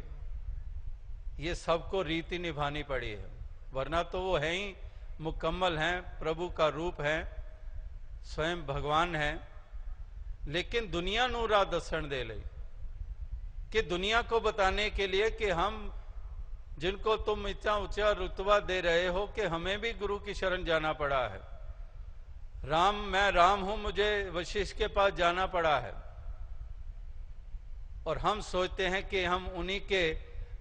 ये सबको रीति निभानी पड़ी है। वरना तो वो है ही मुकम्मल हैं, प्रभु का रूप है, स्वयं भगवान है। लेकिन दुनिया नू रा दसन दे लई, कि दुनिया को बताने के लिए कि हम जिनको तुम इतना ऊंचा रुतबा दे रहे हो, कि हमें भी गुरु की शरण जाना पड़ा है। मैं राम हूं, मुझे वशिष्ठ के पास जाना पड़ा है। और हम सोचते हैं कि हम उन्हीं के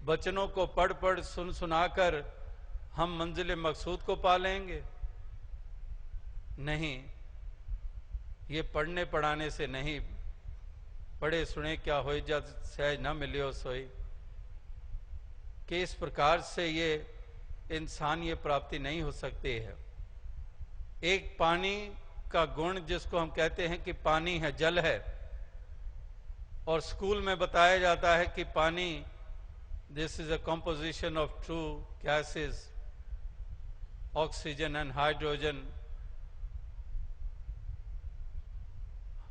वचनों को पढ़ पढ़ सुन सुनाकर हम मंजिल मकसूद को पा लेंगे। नहीं, ये पढ़ने पढ़ाने से नहीं। पढ़े सुने क्या होए, जब सहज न मिलियो सोई, कि इस प्रकार से ये इंसान ये प्राप्ति नहीं हो सकती है। एक पानी का गुण जिसको हम कहते हैं कि पानी है, जल है, और स्कूल में बताया जाता है कि पानी, this is a composition of two gases, oxygen and hydrogen.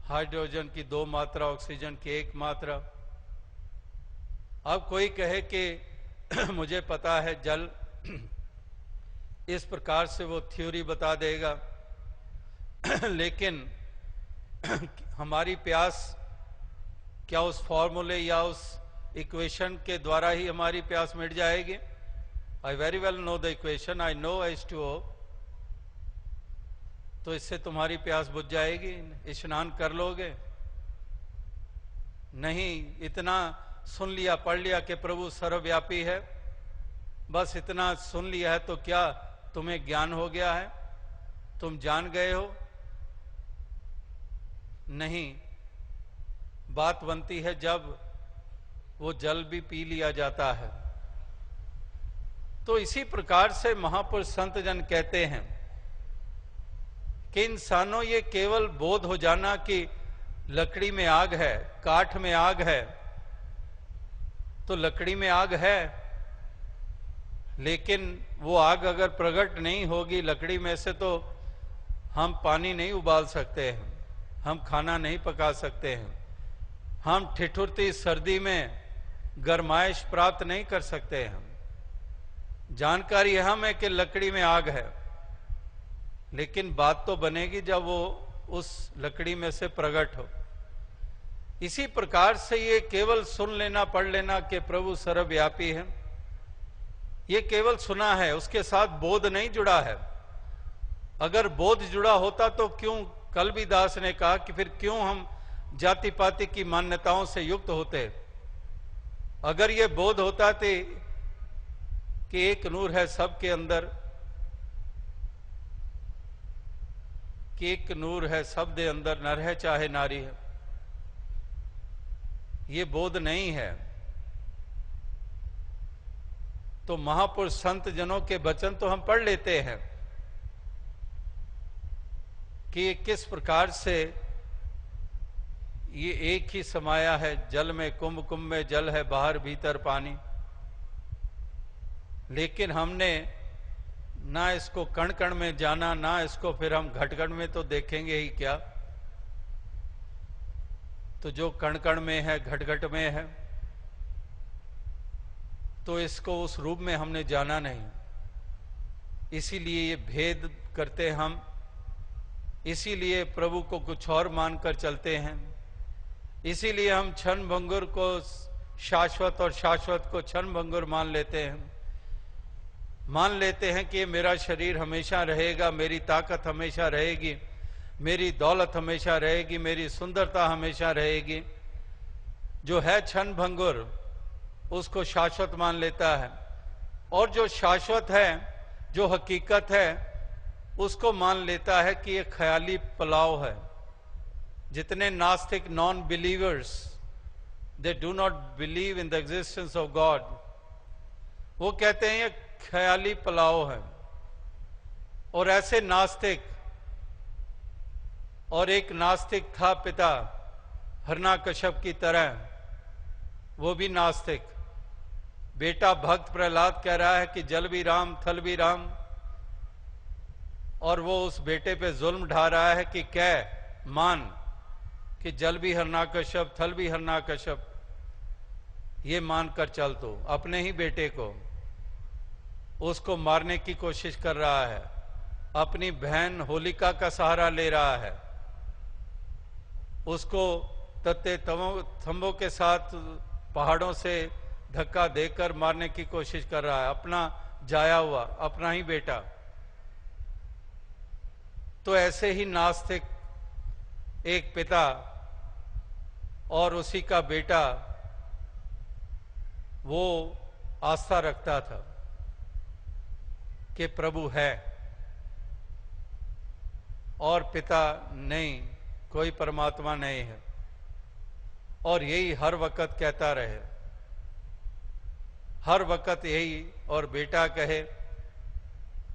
Hydrogen की 2 मात्रा, ऑक्सीजन की 1 मात्रा। अब कोई कहे कि मुझे पता है जल, इस प्रकार से वो थ्योरी बता देगा। लेकिन हमारी प्यास क्या उस फॉर्मूले या उस इक्वेशन के द्वारा ही हमारी प्यास मिट जाएगी? I very well know the equation, I know H2O, तो इससे तुम्हारी प्यास बुझ जाएगी? स्नान कर लोगे? नहीं, इतना सुन लिया, पढ़ लिया कि प्रभु सर्वव्यापी है, बस इतना सुन लिया है तो क्या तुम्हें ज्ञान हो गया है? तुम जान गए हो? नहीं, बात बनती है जब वो जल भी पी लिया जाता है। तो इसी प्रकार से महापुरुष संत जन कहते हैं कि इंसानों, ये केवल बोध हो जाना कि लकड़ी में आग है, काठ में आग है, तो लकड़ी में आग है, लेकिन वो आग अगर प्रकट नहीं होगी लकड़ी में से, तो हम पानी नहीं उबाल सकते हैं, हम खाना नहीं पका सकते हैं, हम ठिठुरती सर्दी में गरमाइश प्राप्त नहीं कर सकते हैं। जानकारी हम है कि लकड़ी में आग है, लेकिन बात तो बनेगी जब वो उस लकड़ी में से प्रकट हो। इसी प्रकार से ये केवल सुन लेना, पढ़ लेना कि प्रभु सर्वव्यापी है, ये केवल सुना है, उसके साथ बोध नहीं जुड़ा है। अगर बोध जुड़ा होता तो क्यों, कल भी दास ने कहा कि फिर क्यों हम जाति पाति की मान्यताओं से युक्त होते? अगर ये बोध होता थे कि एक नूर है सबके अंदर, कि एक नूर है सब दे अंदर, नर है चाहे नारी है, ये बोध नहीं है, तो महापुरुष संत जनों के वचन तो हम पढ़ लेते हैं कि किस प्रकार से ये एक ही समाया है, जल में कुंभ, कुंभ में जल है, बाहर भीतर पानी। लेकिन हमने ना इसको कण कण में जाना, ना इसको फिर हम घट घट में तो देखेंगे ही क्या। तो जो कण कण में है, घट घट में है, तो इसको उस रूप में हमने जाना नहीं। इसीलिए ये भेद करते हम, इसीलिए प्रभु को कुछ और मानकर चलते हैं, इसीलिए हम क्षण भंगुर को शाश्वत और शाश्वत को क्षण भंगुर मान लेते हैं। मान लेते हैं कि मेरा शरीर हमेशा रहेगा, मेरी ताकत हमेशा रहेगी, मेरी दौलत हमेशा रहेगी, मेरी सुंदरता हमेशा रहेगी। जो है क्षण भंगुर उसको शाश्वत मान लेता है, और जो शाश्वत है, जो हकीकत है, उसको मान लेता है कि ये ख्याली पुलाव है, जितने नास्तिक non believers, they do not believe in the existence of God, वो कहते हैं ये ख्याली पुलाव है। और ऐसे नास्तिक, और एक नास्तिक था पिता हिरण्यकश्यप की तरह, वो भी नास्तिक। बेटा भक्त प्रहलाद कह रहा है कि जल भी राम थल भी राम, और वो उस बेटे पे जुल्म ढा रहा है कि कह मान कि जल भी हिरण्यकश्यप थल भी हिरण्यकश्यप, ये मानकर चल। तो अपने ही बेटे को, उसको मारने की कोशिश कर रहा है, अपनी बहन होलिका का सहारा ले रहा है, उसको तत्ते थंबों के साथ पहाड़ों से धक्का देकर मारने की कोशिश कर रहा है, अपना जाया हुआ अपना ही बेटा। तो ऐसे ही नास्तिक एक पिता और उसी का बेटा, वो आस्था रखता था कि प्रभु है, और पिता नहीं, कोई परमात्मा नहीं है, और यही हर वक्त कहता रहे, हर वक्त यही। और बेटा कहे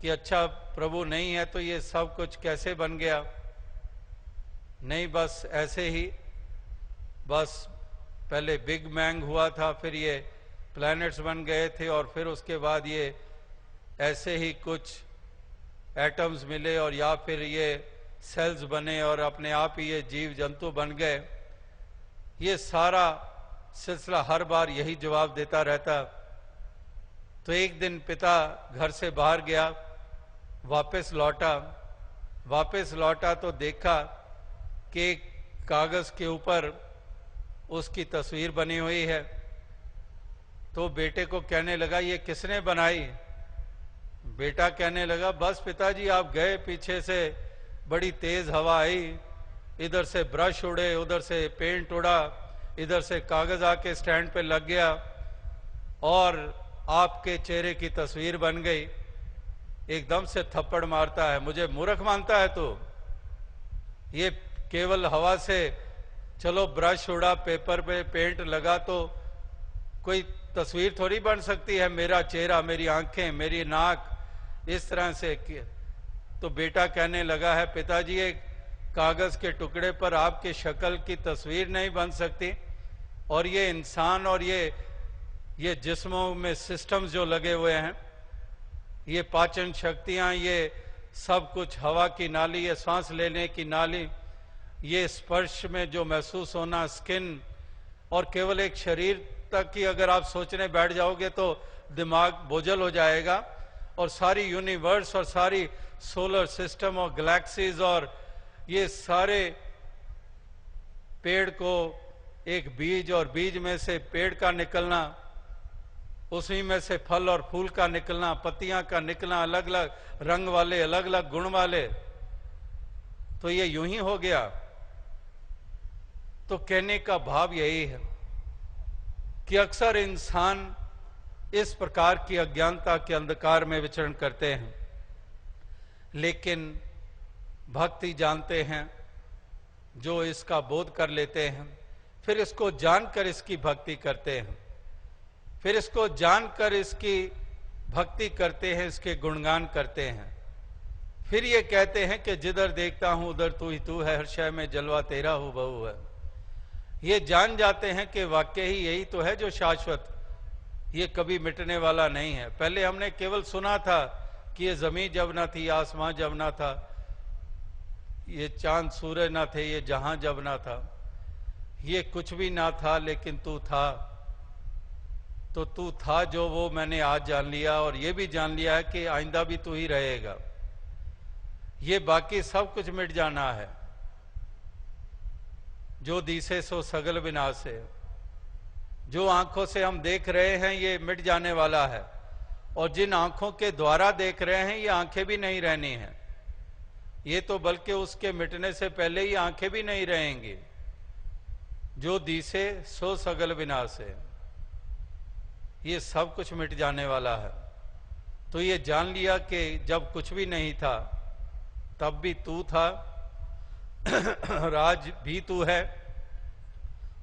कि अच्छा प्रभु नहीं है तो ये सब कुछ कैसे बन गया? नहीं, बस ऐसे ही, बस पहले बिग बैंग हुआ था, फिर ये प्लैनेट्स बन गए थे, और फिर उसके बाद ये ऐसे ही कुछ एटम्स मिले, और या फिर ये सेल्स बने, और अपने आप ही ये जीव जंतु बन गए। ये सारा सिलसिला हर बार यही जवाब देता रहता। तो एक दिन पिता घर से बाहर गया, वापस लौटा तो देखा कि एक कागज के ऊपर उसकी तस्वीर बनी हुई है। तो बेटे को कहने लगा ये किसने बनाई? बेटा कहने लगा बस पिताजी आप गए, पीछे से बड़ी तेज हवा आई, इधर से ब्रश उड़े, उधर से पेंट उड़ा, इधर से कागज आके स्टैंड पे लग गया, और आपके चेहरे की तस्वीर बन गई। एकदम से थप्पड़ मारता है, मुझे मूर्ख मानता है तो? ये केवल हवा से, चलो ब्रश उड़ा, पेपर पे पेंट लगा तो कोई तस्वीर थोड़ी बन सकती है, मेरा चेहरा, मेरी आंखें, मेरी नाक, इस तरह से। तो बेटा कहने लगा है पिताजी एक कागज के टुकड़े पर आपकी शक्ल की तस्वीर नहीं बन सकती, और ये इंसान और ये जिस्मों में सिस्टम्स जो लगे हुए हैं, ये पाचन शक्तियां, ये सब कुछ, हवा की नाली, ये सांस लेने की नाली, ये स्पर्श में जो महसूस होना, स्किन, और केवल एक शरीर तक की अगर आप सोचने बैठ जाओगे तो दिमाग बोझल हो जाएगा। और सारी यूनिवर्स और सारी सोलर सिस्टम और गैलेक्सीज और ये सारे पेड़ को एक बीज, और बीज में से पेड़ का निकलना, उसी में से फल और फूल का निकलना, पत्तियां का निकलना, अलग अलग रंग वाले, अलग अलग गुण वाले, तो ये यूं ही हो गया। तो कहने का भाव यही है कि अक्सर इंसान इस प्रकार की अज्ञानता के अंधकार में विचरण करते हैं, लेकिन भक्ति जानते हैं, जो इसका बोध कर लेते हैं, फिर इसको जानकर इसकी भक्ति करते हैं, फिर इसको जानकर इसकी भक्ति करते हैं, इसके गुणगान करते हैं, फिर ये कहते हैं कि जिधर देखता हूं उधर तू ही तू है, हर शय में जलवा तेरा हूं बहु है। ये जान जाते हैं कि वाकई ही यही तो है जो शाश्वत, ये कभी मिटने वाला नहीं है। पहले हमने केवल सुना था कि ये जमीन जब ना थी, आसमां जब ना था, ये चांद सूरज ना थे, ये जहां जब ना था, ये कुछ भी ना था, लेकिन तू था। तो तू था जो, वो मैंने आज जान लिया, और ये भी जान लिया है कि आइंदा भी तू ही रहेगा। ये बाकी सब कुछ मिट जाना है। जो दिसे सो सगल विनाश है, जो आंखों से हम देख रहे हैं ये मिट जाने वाला है, और जिन आंखों के द्वारा देख रहे हैं ये आंखें भी नहीं रहनी हैं, ये तो बल्कि उसके मिटने से पहले ही आंखें भी नहीं रहेंगी। जो दिसे सो सगल विनाश है, ये सब कुछ मिट जाने वाला है। तो ये जान लिया कि जब कुछ भी नहीं था तब भी तू था, और आज भी तू है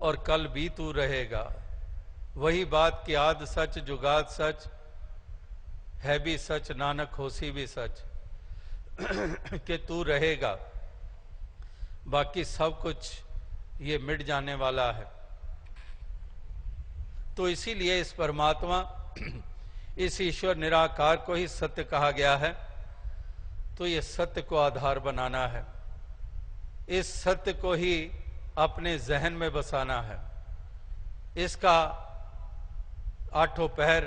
और कल भी तू रहेगा। वही बात कि आद सच जुगाद सच, है भी सच नानक होसी भी सच कि तू रहेगा, बाकी सब कुछ ये मिट जाने वाला है। तो इसीलिए इस परमात्मा, इस ईश्वर निराकार को ही सत्य कहा गया है। तो ये सत्य को आधार बनाना है, इस सत्य को ही अपने जहन में बसाना है, इसका आठों पहर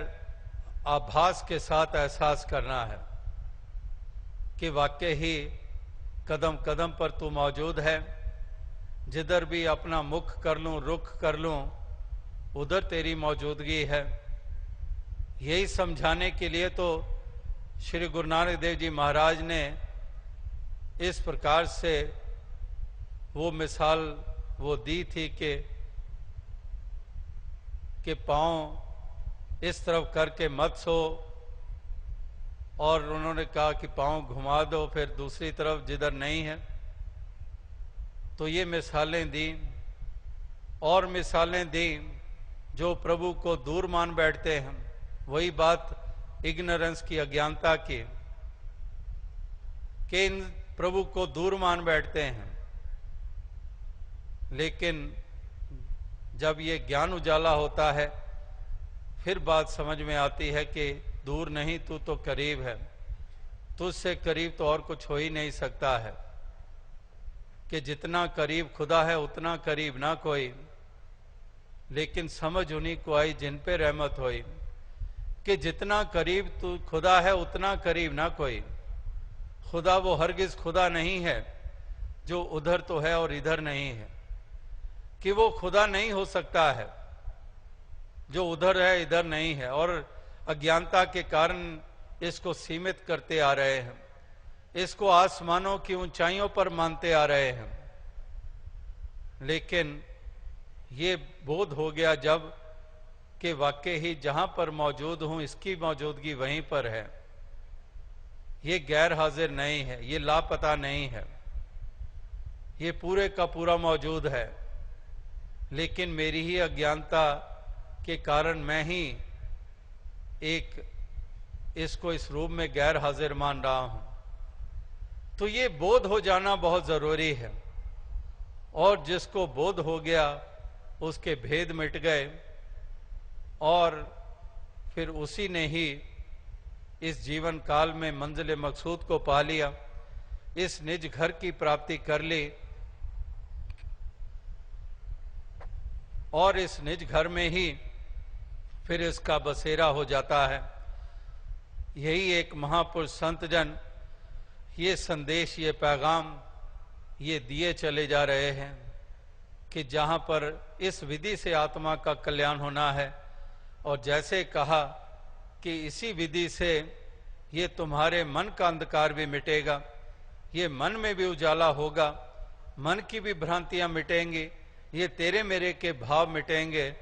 आभास के साथ एहसास करना है कि वाकई ही कदम कदम पर तू मौजूद है। जिधर भी अपना मुख कर लूं, रुख कर लूं, उधर तेरी मौजूदगी है। यही समझाने के लिए तो श्री गुरु नानक देव जी महाराज ने इस प्रकार से वो मिसाल वो दी थी कि पाँव इस तरफ करके मत सो, और उन्होंने कहा कि पाँव घुमा दो फिर दूसरी तरफ जिधर नहीं है। तो ये मिसालें दी और मिसालें दी। जो प्रभु को दूर मान बैठते हैं, वही बात इग्नोरेंस की, अज्ञानता की, कि इन प्रभु को दूर मान बैठते हैं। लेकिन जब ये ज्ञान उजाला होता है, फिर बात समझ में आती है कि दूर नहीं, तू तो करीब है। तुझसे करीब तो और कुछ हो ही नहीं सकता है, कि जितना करीब खुदा है उतना करीब ना कोई। लेकिन समझ उन्हीं को आई जिन पे रहमत होई, कि जितना करीब तू खुदा है उतना करीब ना कोई। खुदा वो हरगिज खुदा नहीं है जो उधर तो है और इधर नहीं है, कि वो खुदा नहीं हो सकता है जो उधर है इधर नहीं है। और अज्ञानता के कारण इसको सीमित करते आ रहे हैं, इसको आसमानों की ऊंचाइयों पर मानते आ रहे हैं। लेकिन ये बोध हो गया जब कि वाकई ही जहां पर मौजूद हूं, इसकी मौजूदगी वहीं पर है। ये गैर हाजिर नहीं है, ये लापता नहीं है, ये पूरे का पूरा मौजूद है। लेकिन मेरी ही अज्ञानता के कारण मैं ही एक इसको इस रूप में गैर हाजिर मान रहा हूं। तो ये बोध हो जाना बहुत जरूरी है। और जिसको बोध हो गया उसके भेद मिट गए, और फिर उसी ने ही इस जीवन काल में मंजिल मकसूद को पा लिया, इस निज घर की प्राप्ति कर ली। और इस निज घर में ही फिर इसका बसेरा हो जाता है। यही एक महापुरुष संत जन ये संदेश, ये पैगाम ये दिए चले जा रहे हैं कि जहां पर इस विधि से आत्मा का कल्याण होना है, और जैसे कहा कि इसी विधि से ये तुम्हारे मन का अंधकार भी मिटेगा, ये मन में भी उजाला होगा, मन की भी भ्रांतियां मिटेंगी, ये तेरे मेरे के भाव मिटेंगे,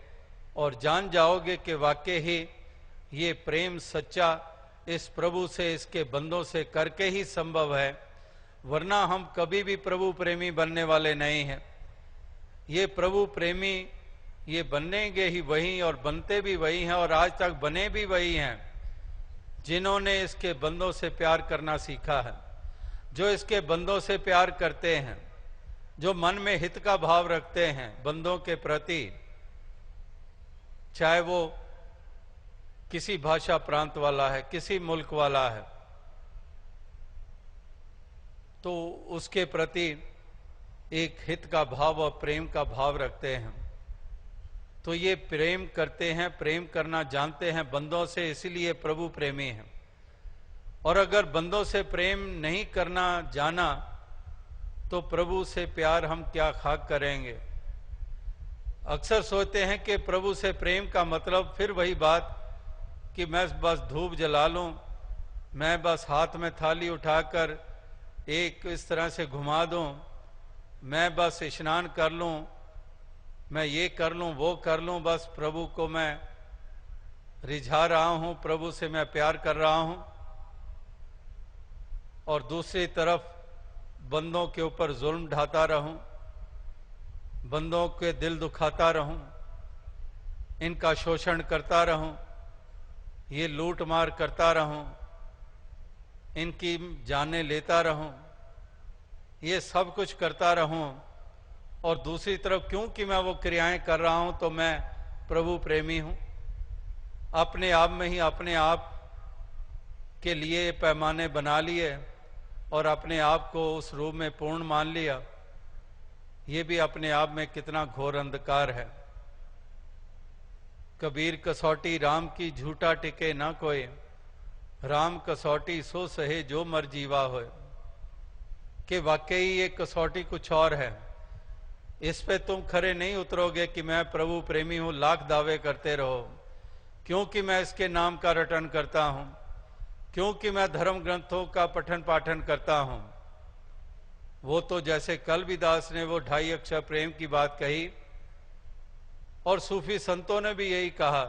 और जान जाओगे कि वाकई ही ये प्रेम सच्चा इस प्रभु से, इसके बंदों से करके ही संभव है। वरना हम कभी भी प्रभु प्रेमी बनने वाले नहीं हैं। ये प्रभु प्रेमी ये बनेंगे ही वही, और बनते भी वही हैं, और आज तक बने भी वही हैं जिन्होंने इसके बंदों से प्यार करना सीखा है, जो इसके बंदों से प्यार करते हैं, जो मन में हित का भाव रखते हैं बंदों के प्रति, चाहे वो किसी भाषा प्रांत वाला है, किसी मुल्क वाला है, तो उसके प्रति एक हित का भाव और प्रेम का भाव रखते हैं। तो ये प्रेम करते हैं, प्रेम करना जानते हैं बंदों से, इसीलिए प्रभु प्रेमी हैं। और अगर बंदों से प्रेम नहीं करना जाना तो प्रभु से प्यार हम क्या खाक करेंगे। अक्सर सोचते हैं कि प्रभु से प्रेम का मतलब फिर वही बात कि मैं बस धूप जला लूं, मैं बस हाथ में थाली उठाकर एक इस तरह से घुमा दूं, मैं बस स्नान कर लूं, मैं ये कर लूं वो कर लूं, बस प्रभु को मैं रिझा रहा हूं, प्रभु से मैं प्यार कर रहा हूं। और दूसरी तरफ बंदों के ऊपर जुल्म ढाता रहूं, बंदों के दिल दुखाता रहूं, इनका शोषण करता रहूं, ये लूट मार करता रहूं, इनकी जानें लेता रहूं, ये सब कुछ करता रहूं, और दूसरी तरफ क्योंकि मैं वो क्रियाएं कर रहा हूं तो मैं प्रभु प्रेमी हूं, अपने आप में ही अपने आप के लिए पैमाने बना लिए और अपने आप को उस रूप में पूर्ण मान लिया। ये भी अपने आप में कितना घोर अंधकार है। कबीर कसौटी राम की झूठा टिके ना कोई, राम कसौटी सो सहे जो मर जीवा होए। कि वाकई ये कसौटी कुछ और है, इस पे तुम खरे नहीं उतरोगे कि मैं प्रभु प्रेमी हूं, लाख दावे करते रहो, क्योंकि मैं इसके नाम का रटन करता हूं, क्योंकि मैं धर्म ग्रंथों का पठन पाठन करता हूं। वो तो जैसे कलबीदास ने वो 2.5 अक्षर प्रेम की बात कही, और सूफी संतों ने भी यही कहा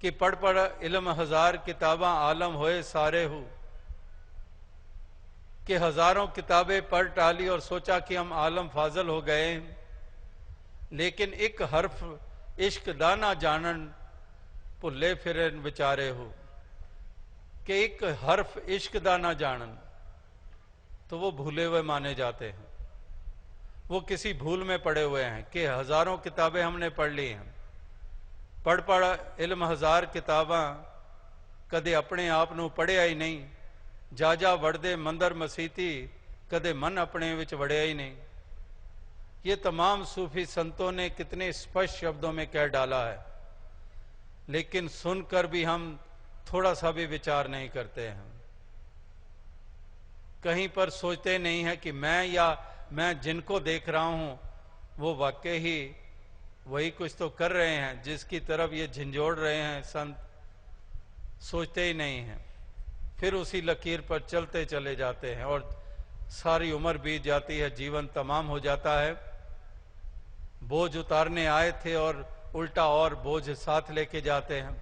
कि पढ़ पढ़ इल्म हजार किताबां आलम होए सारे हूं, कि हजारों किताबें पढ़ टाली और सोचा कि हम आलम फाजल हो गए, लेकिन एक हर्फ इश्क दाना जानन भुल्ले फिरन विचारे हो। कि एक हर्फ इश्क दाना जानन, तो वो भूले हुए माने जाते हैं, वो किसी भूल में पड़े हुए हैं। कि हजारों किताबें हमने पढ़ ली हैं, पढ़ पढ़ इल्म हजार किताबां कदे अपने आप नूं पढ़िया ही नहीं, जा जा वड़दे मंदर मसीती कदे मन अपने विच वड़िया ही नहीं। ये तमाम सूफी संतों ने कितने स्पष्ट शब्दों में कह डाला है, लेकिन सुनकर भी हम थोड़ा सा भी विचार नहीं करते हैं। कहीं पर सोचते नहीं है कि मैं जिनको देख रहा हूं वो वाकई ही वही कुछ तो कर रहे हैं जिसकी तरफ ये झंझोड़ रहे हैं संत। सोचते ही नहीं हैं, फिर उसी लकीर पर चलते चले जाते हैं और सारी उम्र बीत जाती है, जीवन तमाम हो जाता है। बोझ उतारने आए थे और उल्टा और बोझ साथ लेके जाते हैं।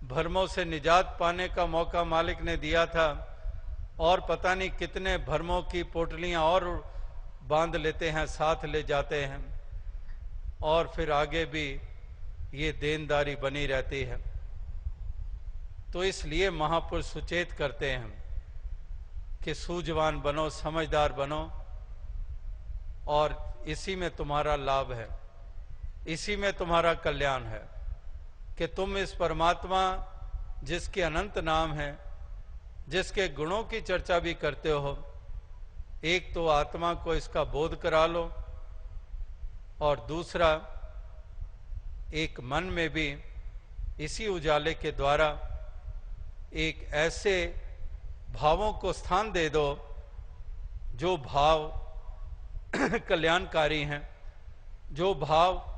भरमों से निजात पाने का मौका मालिक ने दिया था, और पता नहीं कितने भरमों की पोटलियां और बांध लेते हैं, साथ ले जाते हैं, और फिर आगे भी ये देनदारी बनी रहती है। तो इसलिए महापुरुष सुचेत करते हैं कि सूझवान बनो, समझदार बनो, और इसी में तुम्हारा लाभ है, इसी में तुम्हारा कल्याण है कि तुम इस परमात्मा जिसके अनंत नाम है, जिसके गुणों की चर्चा भी करते हो, एक तो आत्मा को इसका बोध करा लो, और दूसरा एक मन में भी इसी उजाले के द्वारा एक ऐसे भावों को स्थान दे दो जो भाव कल्याणकारी हैं, जो भाव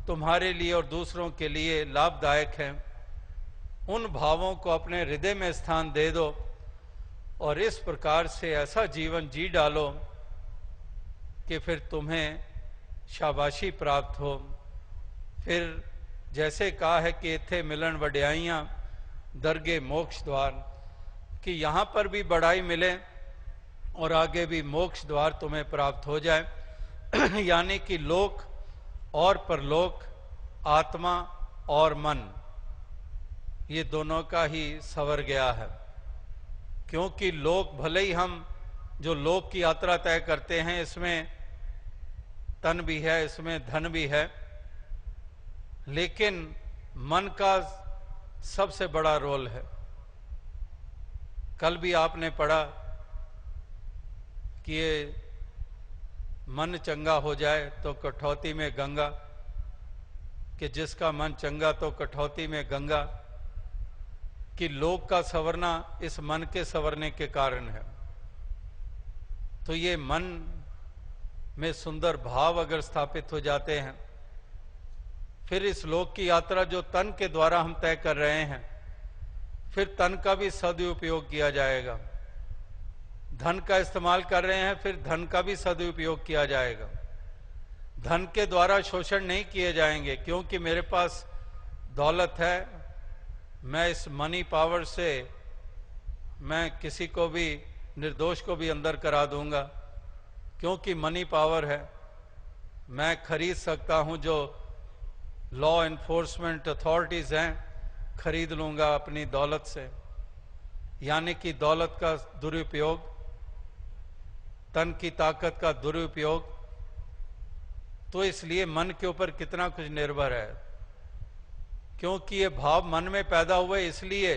तुम्हारे लिए और दूसरों के लिए लाभदायक हैं। उन भावों को अपने हृदय में स्थान दे दो और इस प्रकार से ऐसा जीवन जी डालो कि फिर तुम्हें शाबाशी प्राप्त हो। फिर जैसे कहा है कि इत्थे मिलन वड्याइयां दरगे मोक्ष द्वार, कि यहाँ पर भी बड़ाई मिले और आगे भी मोक्ष द्वार तुम्हें प्राप्त हो जाए यानी कि लोक और परलोक, आत्मा और मन, ये दोनों का ही सवर गया है। क्योंकि लोक भले ही हम जो लोक की यात्रा तय करते हैं, इसमें तन भी है, इसमें धन भी है, लेकिन मन का सबसे बड़ा रोल है। कल भी आपने पढ़ा कि ये मन चंगा हो जाए तो कठौती में गंगा, कि जिसका मन चंगा तो कठौती में गंगा, कि लोक का संवरना इस मन के संवरने के कारण है। तो ये मन में सुंदर भाव अगर स्थापित हो जाते हैं, फिर इस लोक की यात्रा जो तन के द्वारा हम तय कर रहे हैं, फिर तन का भी सदुपयोग किया जाएगा। धन का इस्तेमाल कर रहे हैं, फिर धन का भी सदुपयोग किया जाएगा। धन के द्वारा शोषण नहीं किए जाएंगे, क्योंकि मेरे पास दौलत है, मैं इस मनी पावर से मैं किसी को भी, निर्दोष को भी अंदर करा दूंगा, क्योंकि मनी पावर है। मैं खरीद सकता हूं, जो लॉ एनफोर्समेंट अथॉरिटीज हैं खरीद लूंगा अपनी दौलत से, यानी कि दौलत का दुरुपयोग, तन की ताकत का दुरुपयोग। तो इसलिए मन के ऊपर कितना कुछ निर्भर है, क्योंकि ये भाव मन में पैदा हुए, इसलिए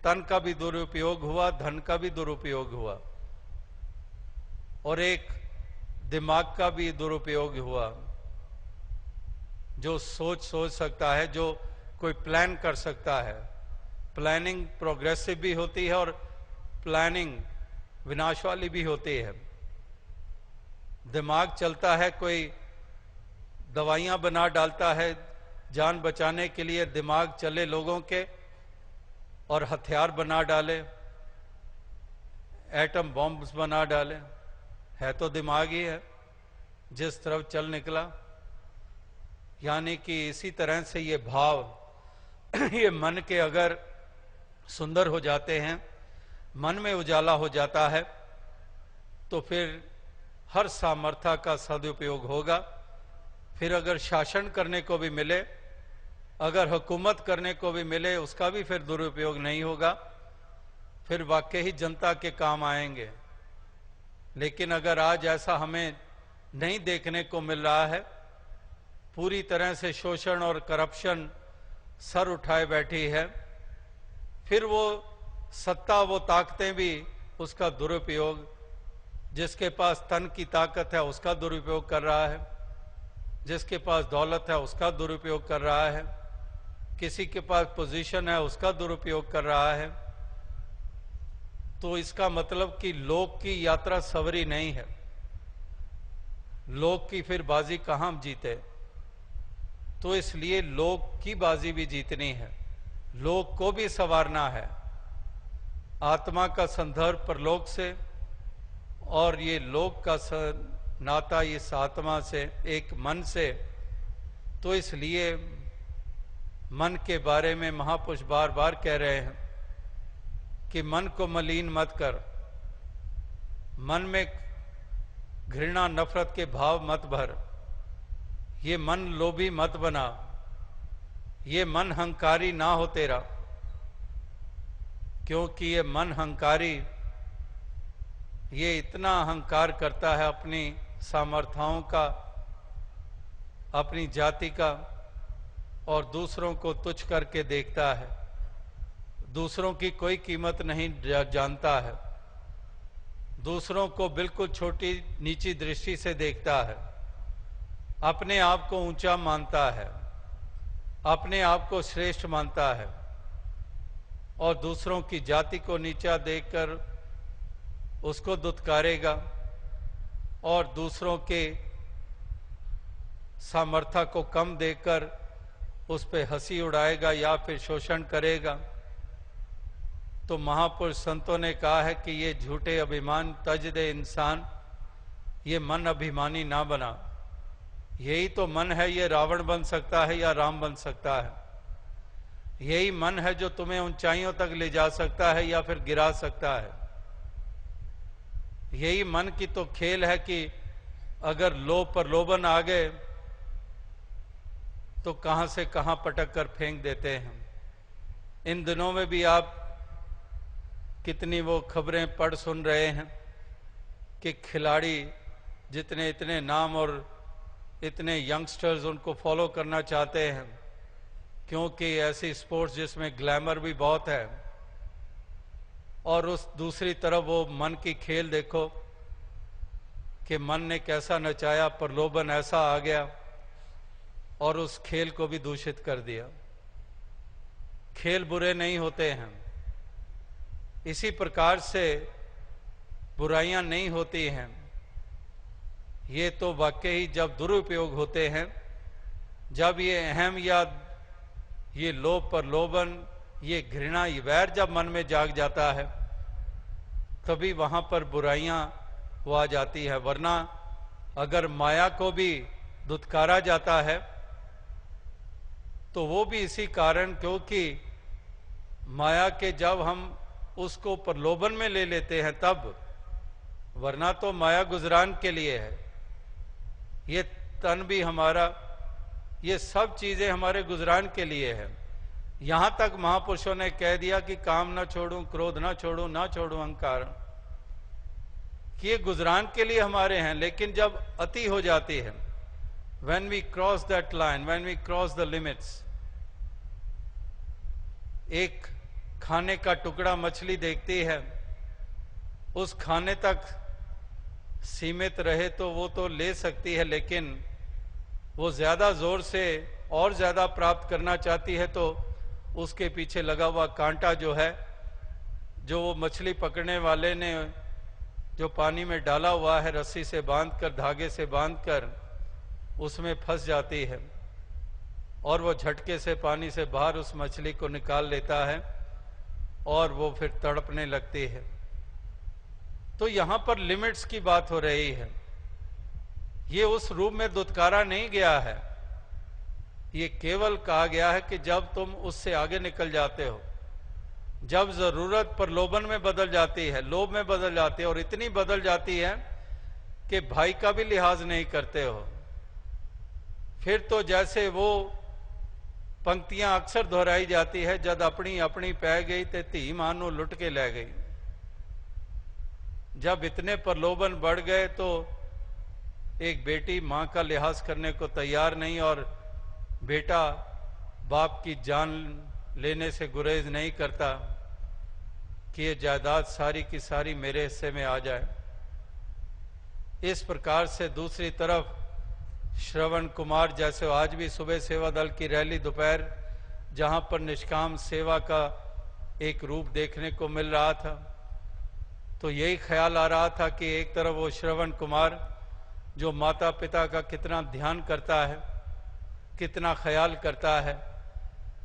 तन का भी दुरुपयोग हुआ, धन का भी दुरुपयोग हुआ, और एक दिमाग का भी दुरुपयोग हुआ। जो सोच सकता है, जो कोई प्लान कर सकता है। प्लानिंग प्रोग्रेसिव भी होती है और प्लानिंग विनाश वाली भी होती है। दिमाग चलता है, कोई दवाइयां बना डालता है जान बचाने के लिए, दिमाग चले लोगों के और हथियार बना डाले, एटम बॉम्ब्स बना डाले। है तो दिमाग ही है जिस तरफ चल निकला। यानी कि इसी तरह से ये भाव ये मन के अगर सुंदर हो जाते हैं, मन में उजाला हो जाता है, तो फिर हर सामर्थ्य का सदुपयोग होगा। फिर अगर शासन करने को भी मिले, अगर हुकूमत करने को भी मिले, उसका भी फिर दुरुपयोग नहीं होगा, फिर वाकई ही जनता के काम आएंगे। लेकिन अगर आज ऐसा हमें नहीं देखने को मिल रहा है, पूरी तरह से शोषण और करप्शन सर उठाए बैठी है, फिर वो सत्ता, वो ताकतें भी उसका दुरुपयोग, जिसके पास तन की ताकत है उसका दुरुपयोग कर रहा है, जिसके पास दौलत है उसका दुरुपयोग कर रहा है, किसी के पास पोजीशन है उसका दुरुपयोग कर रहा है। तो इसका मतलब कि लोक की यात्रा सवरी नहीं है। लोक की फिर बाजी कहां जीते? तो इसलिए लोक की बाजी भी जीतनी है, लोक को भी संवारना है। आत्मा का संदर्भ परलोक से, और ये लोक का नाता इस आत्मा से, एक मन से। तो इसलिए मन के बारे में महापुरुष बार बार कह रहे हैं कि मन को मलिन मत कर, मन में घृणा नफरत के भाव मत भर, ये मन लोभी मत बना, ये मन हंकारी ना हो तेरा, क्योंकि ये मन हंकारी, ये इतना अहंकार करता है अपनी सामर्थ्यों का, अपनी जाति का, और दूसरों को तुच्छ करके देखता है, दूसरों की कोई कीमत नहीं जानता है, दूसरों को बिल्कुल छोटी नीची दृष्टि से देखता है, अपने आप को ऊंचा मानता है, अपने आप को श्रेष्ठ मानता है, और दूसरों की जाति को नीचा देखकर उसको दुत्कारेगा, और दूसरों के सामर्थ्य को कम देखकर उस पे हंसी उड़ाएगा या फिर शोषण करेगा। तो महापुरुष संतों ने कहा है कि ये झूठे अभिमान तज दे इंसान, ये मन अभिमानी ना बना। यही तो मन है, ये रावण बन सकता है या राम बन सकता है। यही मन है जो तुम्हें ऊंचाइयों तक ले जा सकता है या फिर गिरा सकता है। यही मन की तो खेल है कि अगर लोभ पर लोभन आ गए तो कहां से कहां पटक कर फेंक देते हैं। इन दिनों में भी आप कितनी वो खबरें पढ़ सुन रहे हैं कि खिलाड़ी जितने इतने नाम और इतने यंगस्टर्स उनको फॉलो करना चाहते हैं, क्योंकि ऐसी स्पोर्ट्स जिसमें ग्लैमर भी बहुत है, और उस दूसरी तरफ वो मन की खेल देखो कि मन ने कैसा नचाया, प्रलोभन ऐसा आ गया और उस खेल को भी दूषित कर दिया। खेल बुरे नहीं होते हैं, इसी प्रकार से बुराइयां नहीं होती हैं। ये तो वाकई जब दुरुपयोग होते हैं, जब ये अहम या ये लोभ प्रलोभन, ये घृणा, ये वैर जब मन में जाग जाता है, तभी वहां पर बुराइयां वो आ जाती है। वरना अगर माया को भी दुत्कारा जाता है तो वो भी इसी कारण, क्योंकि माया के जब हम उसको प्रलोभन में ले लेते हैं, तब वरना तो माया गुजरान के लिए है। ये तन भी हमारा, ये सब चीजें हमारे गुजरान के लिए है। यहां तक महापुरुषों ने कह दिया कि काम ना छोड़ूं, क्रोध ना छोड़ूं, ना छोड़ूं अहंकार, कि ये गुजरान के लिए हमारे हैं। लेकिन जब अति हो जाती है, when we cross that line, when we cross the limits, एक खाने का टुकड़ा मछली देखती है, उस खाने तक सीमित रहे तो वो तो ले सकती है, लेकिन वो ज्यादा जोर से और ज्यादा प्राप्त करना चाहती है तो उसके पीछे लगा हुआ कांटा जो है, जो वो मछली पकड़ने वाले ने जो पानी में डाला हुआ है, रस्सी से बांधकर, धागे से बांधकर, उसमें फंस जाती है और वो झटके से पानी से बाहर उस मछली को निकाल लेता है और वो फिर तड़पने लगती है। तो यहां पर लिमिट्स की बात हो रही है। ये उस रूप में दुत्कारा नहीं गया है, ये केवल कहा गया है कि जब तुम उससे आगे निकल जाते हो, जब जरूरत प्रलोभन में बदल जाती है, लोभ में बदल जाती है, और इतनी बदल जाती है कि भाई का भी लिहाज नहीं करते हो, फिर तो जैसे वो पंक्तियां अक्सर दोहराई जाती है, जद अपनी अपनी पै गई ते धी मानो लुट के ले गई। जब इतने प्रलोभन बढ़ गए तो एक बेटी मां का लिहाज करने को तैयार नहीं, और बेटा बाप की जान लेने से गुरेज नहीं करता कि ये जायदाद सारी की सारी मेरे हिस्से में आ जाए। इस प्रकार से दूसरी तरफ श्रवण कुमार जैसे आज भी सुबह सेवा दल की रैली, दोपहर जहां पर निष्काम सेवा का एक रूप देखने को मिल रहा था, तो यही ख्याल आ रहा था कि एक तरफ वो श्रवण कुमार जो माता पिता का कितना ध्यान करता है, कितना ख्याल करता है,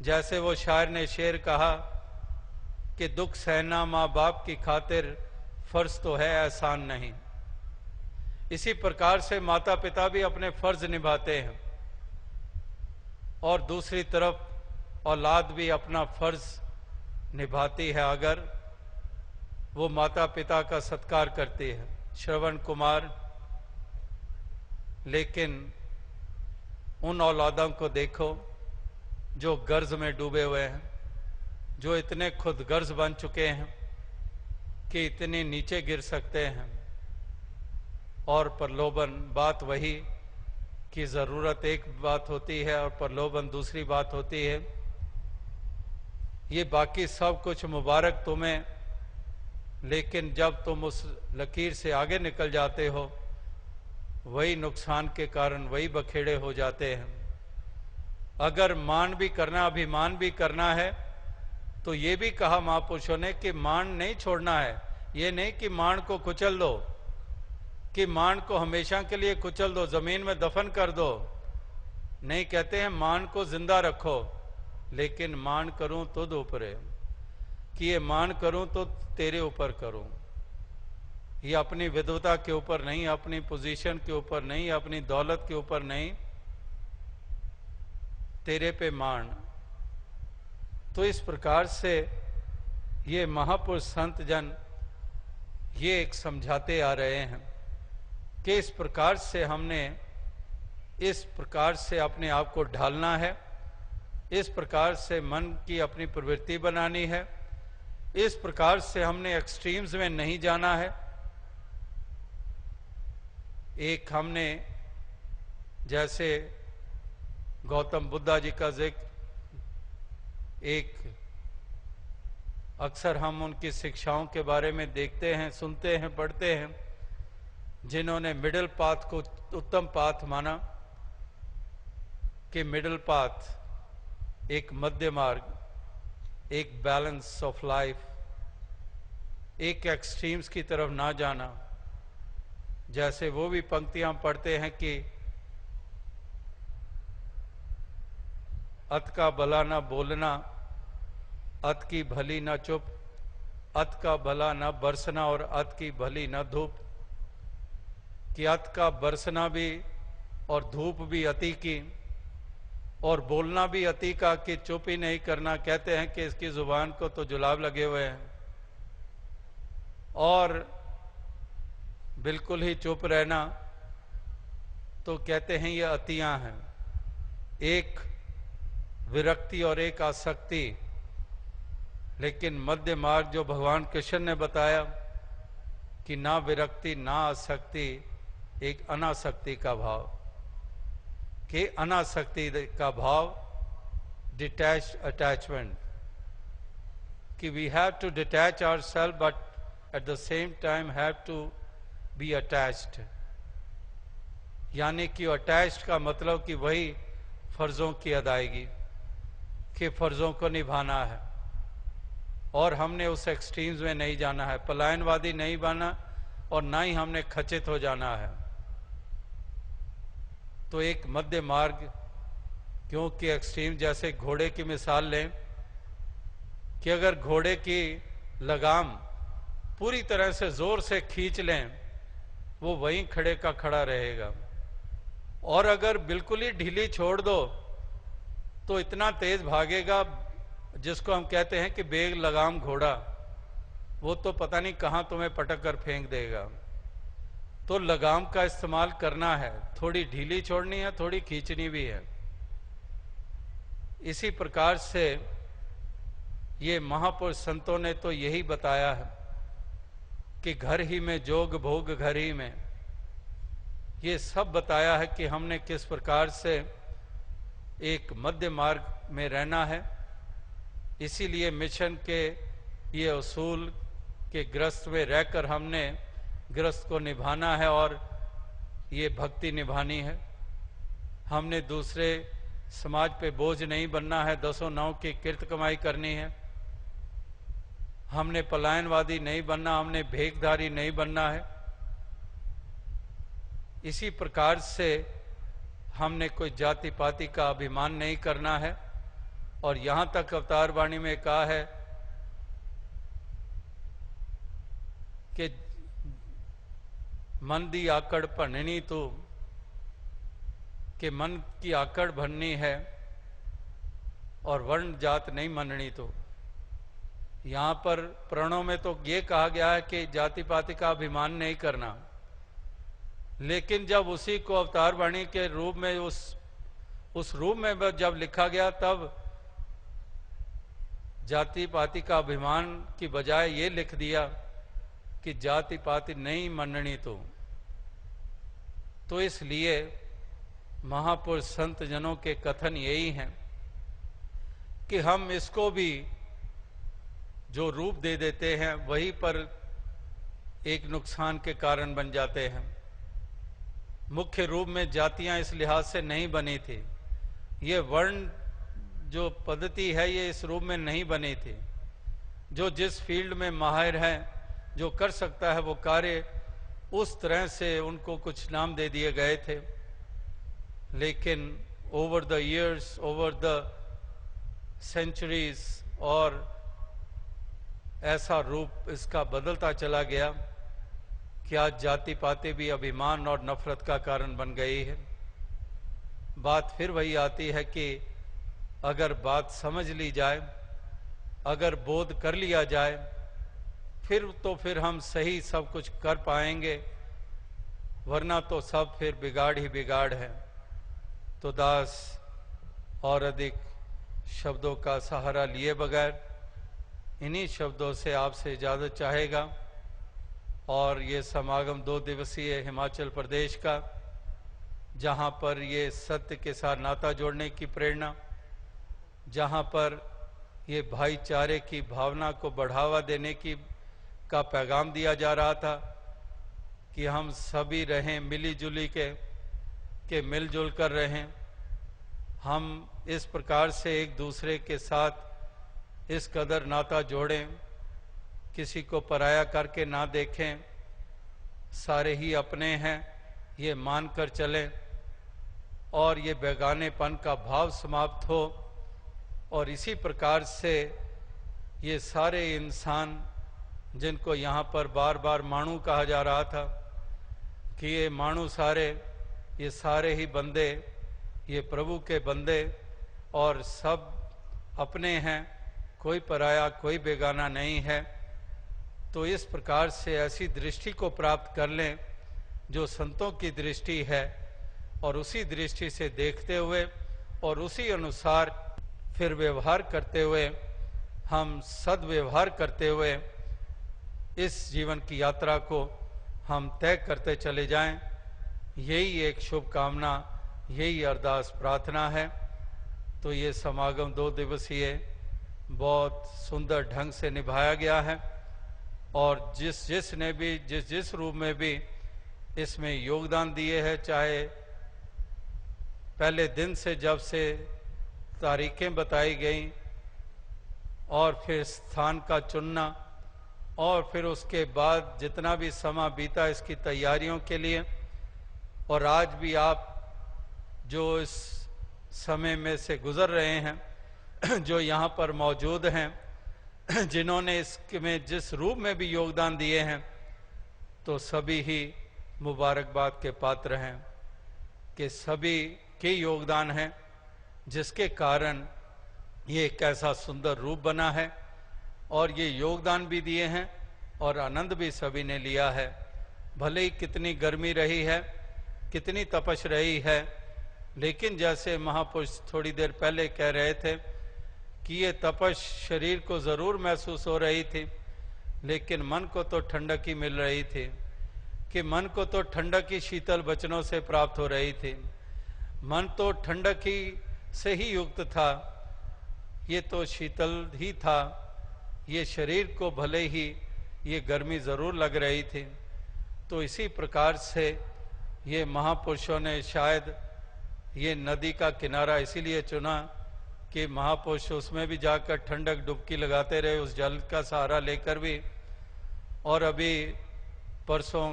जैसे वो शायर ने शेर कहा कि दुख सहना माँ बाप की खातिर फर्ज तो है एहसान नहीं। इसी प्रकार से माता पिता भी अपने फर्ज निभाते हैं और दूसरी तरफ औलाद भी अपना फर्ज निभाती है अगर वो माता पिता का सत्कार करती है। श्रवण कुमार लेकिन उन औलादों को देखो जो गर्ज में डूबे हुए हैं, जो इतने खुद गर्ज बन चुके हैं कि इतने नीचे गिर सकते हैं, और प्रलोभन बात वही कि जरूरत एक बात होती है और प्रलोभन दूसरी बात होती है। ये बाकी सब कुछ मुबारक तुम्हें, लेकिन जब तुम उस लकीर से आगे निकल जाते हो, वही नुकसान के कारण वही बखेड़े हो जाते हैं। अगर मान भी करना, अभिमान भी करना है, तो ये भी कहा महापुरुषों ने कि मान नहीं छोड़ना है। ये नहीं कि मान को कुचल दो, कि मान को हमेशा के लिए कुचल दो, जमीन में दफन कर दो। नहीं, कहते हैं मान को जिंदा रखो, लेकिन मान करूं तुझ ऊपरे, कि ये मान करूं तो तेरे ऊपर करूं। ये अपनी विद्वता के ऊपर नहीं, अपनी पोजीशन के ऊपर नहीं, अपनी दौलत के ऊपर नहीं, तेरे पे मान। तो इस प्रकार से ये महापुरुष संत जन ये एक समझाते आ रहे हैं कि इस प्रकार से हमने, इस प्रकार से अपने आप को ढालना है, इस प्रकार से मन की अपनी प्रवृत्ति बनानी है, इस प्रकार से हमने एक्सट्रीम्स में नहीं जाना है। एक हमने जैसे गौतम बुद्धा जी का जिक्र, एक अक्सर हम उनकी शिक्षाओं के बारे में देखते हैं, सुनते हैं, पढ़ते हैं, जिन्होंने मिडिल पाथ को उत्तम पाथ माना, कि मिडिल पाथ एक मध्य मार्ग, एक बैलेंस ऑफ लाइफ, एक एक्सट्रीम्स की तरफ ना जाना। जैसे वो भी पंक्तियां पढ़ते हैं कि अत का भला ना बोलना, अत की भली ना चुप, अत का भला ना बरसना और अत की भली ना धूप। कि अत का बरसना भी और धूप भी अति की, और बोलना भी अति का, कि चुप ही नहीं करना। कहते हैं कि इसकी जुबान को तो जुलाब लगे हुए हैं। और बिल्कुल ही चुप रहना, तो कहते हैं ये अतियां हैं। एक विरक्ति और एक आसक्ति। लेकिन मध्य मार्ग जो भगवान कृष्ण ने बताया कि ना विरक्ति ना आसक्ति, एक अनासक्ति का भाव, कि अनासक्ति का भाव, डिटैच अटैचमेंट, कि we have to detach ourselves but at the same time have to be attached. यानी कि अटैच्ड का मतलब कि वही फर्जों की अदायगी, कि फर्जों को निभाना है और हमने उस एक्सट्रीम्स में नहीं जाना है, पलायनवादी नहीं बनना और ना ही हमने खचित हो जाना है। तो एक मध्य मार्ग, क्योंकि एक्सट्रीम, जैसे घोड़े की मिसाल लें कि अगर घोड़े की लगाम पूरी तरह से जोर से खींच लें, वो वहीं खड़े का खड़ा रहेगा, और अगर बिल्कुल ही ढीली छोड़ दो तो इतना तेज भागेगा, जिसको हम कहते हैं कि बेग लगाम घोड़ा, वो तो पता नहीं कहां तुम्हें पटक कर फेंक देगा। तो लगाम का इस्तेमाल करना है, थोड़ी ढीली छोड़नी है, थोड़ी खींचनी भी है। इसी प्रकार से ये महापुरुष संतों ने तो यही बताया है कि घर ही में जोग भोग घर ही में, ये सब बताया है कि हमने किस प्रकार से एक मध्य मार्ग में रहना है। इसीलिए मिशन के ये उसूल के ग्रस्त में रहकर हमने ग्रस्त को निभाना है और ये भक्ति निभानी है। हमने दूसरे समाज पे बोझ नहीं बनना है, दसों नाव की किर्त कमाई करनी है। हमने पलायनवादी नहीं बनना, हमने भेखधारी नहीं बनना है। इसी प्रकार से हमने कोई जाति पाति का अभिमान नहीं करना है। और यहां तक अवतार वाणी में कहा है कि मन दी आकड़ भननी तो, कि मन की आकड़ भरनी है और वर्ण जात नहीं मननी। तो यहां पर प्रणों में तो ये कहा गया है कि जाति पाति का अभिमान नहीं करना, लेकिन जब उसी को अवतार वाणी के रूप में उस रूप में जब लिखा गया, तब जाति पाति का अभिमान की बजाय ये लिख दिया कि जाति पाति नहीं मननी। तो इसलिए महापुरुष संत जनों के कथन यही हैं कि हम इसको भी जो रूप दे देते हैं, वही पर एक नुकसान के कारण बन जाते हैं। मुख्य रूप में जातियां इस लिहाज से नहीं बनी थी, ये वर्ण जो पद्धति है ये इस रूप में नहीं बनी थी। जो जिस फील्ड में माहिर है, जो कर सकता है वो कार्य, उस तरह से उनको कुछ नाम दे दिए गए थे। लेकिन over the years, over the centuries, और ऐसा रूप इसका बदलता चला गया कि आज जाति पाति भी अभिमान और नफरत का कारण बन गई है। बात फिर वही आती है कि अगर बात समझ ली जाए, अगर बोध कर लिया जाए, फिर हम सही सब कुछ कर पाएंगे, वरना तो सब फिर बिगाड़ ही बिगाड़ है। तो दास और अधिक शब्दों का सहारा लिए बगैर इन्हीं शब्दों से आपसे इजाज़त चाहेगा। और ये समागम 2 दिवसीय हिमाचल प्रदेश का, जहाँ पर ये सत्य के साथ नाता जोड़ने की प्रेरणा, जहाँ पर ये भाईचारे की भावना को बढ़ावा देने का पैगाम दिया जा रहा था कि हम सभी रहें मिली जुली के मिलजुल कर रहें। हम इस प्रकार से एक दूसरे के साथ इस कदर नाता जोड़ें, किसी को पराया करके ना देखें, सारे ही अपने हैं ये मानकर चलें, और ये बेगानेपन का भाव समाप्त हो। और इसी प्रकार से ये सारे इंसान, जिनको यहाँ पर बार बार मानू कहा जा रहा था, कि ये मानू ये सारे ही बंदे, ये प्रभु के बंदे, और सब अपने हैं, कोई पराया कोई बेगाना नहीं है। तो इस प्रकार से ऐसी दृष्टि को प्राप्त कर लें जो संतों की दृष्टि है, और उसी दृष्टि से देखते हुए और उसी अनुसार फिर व्यवहार करते हुए, हम सद्व्यवहार करते हुए इस जीवन की यात्रा को हम तय करते चले जाएं। यही एक शुभकामना, यही अरदास प्रार्थना है। तो ये समागम 2 दिवसीय बहुत सुंदर ढंग से निभाया गया है, और जिसने भी जिस रूप में भी इसमें योगदान दिए है, चाहे पहले दिन से जब से तारीखें बताई गई और फिर स्थान का चुनना, और फिर उसके बाद जितना भी समय बीता इसकी तैयारियों के लिए, और आज भी आप जो इस समय में से गुजर रहे हैं, जो यहाँ पर मौजूद हैं, जिन्होंने इसमें जिस रूप में भी योगदान दिए हैं, तो सभी ही मुबारकबाद के पात्र हैं कि सभी के योगदान है, जिसके कारण ये एक ऐसा सुंदर रूप बना है। और ये योगदान भी दिए हैं और आनंद भी सभी ने लिया है। भले ही कितनी गर्मी रही है, कितनी तपश रही है, लेकिन जैसे महापुरुष थोड़ी देर पहले कह रहे थे कि ये तपश शरीर को जरूर महसूस हो रही थी, लेकिन मन को तो ठंडक ही मिल रही थी, कि मन को तो ठंडक ही शीतल वचनों से प्राप्त हो रही थी। मन तो ठंडक ही से ही युक्त था, ये तो शीतल ही था। ये शरीर को भले ही ये गर्मी जरूर लग रही थी। तो इसी प्रकार से ये महापुरुषों ने शायद ये नदी का किनारा इसीलिए चुना कि महापुरुष उसमें भी जाकर ठंडक डुबकी लगाते रहे, उस जल का सहारा लेकर भी। और अभी परसों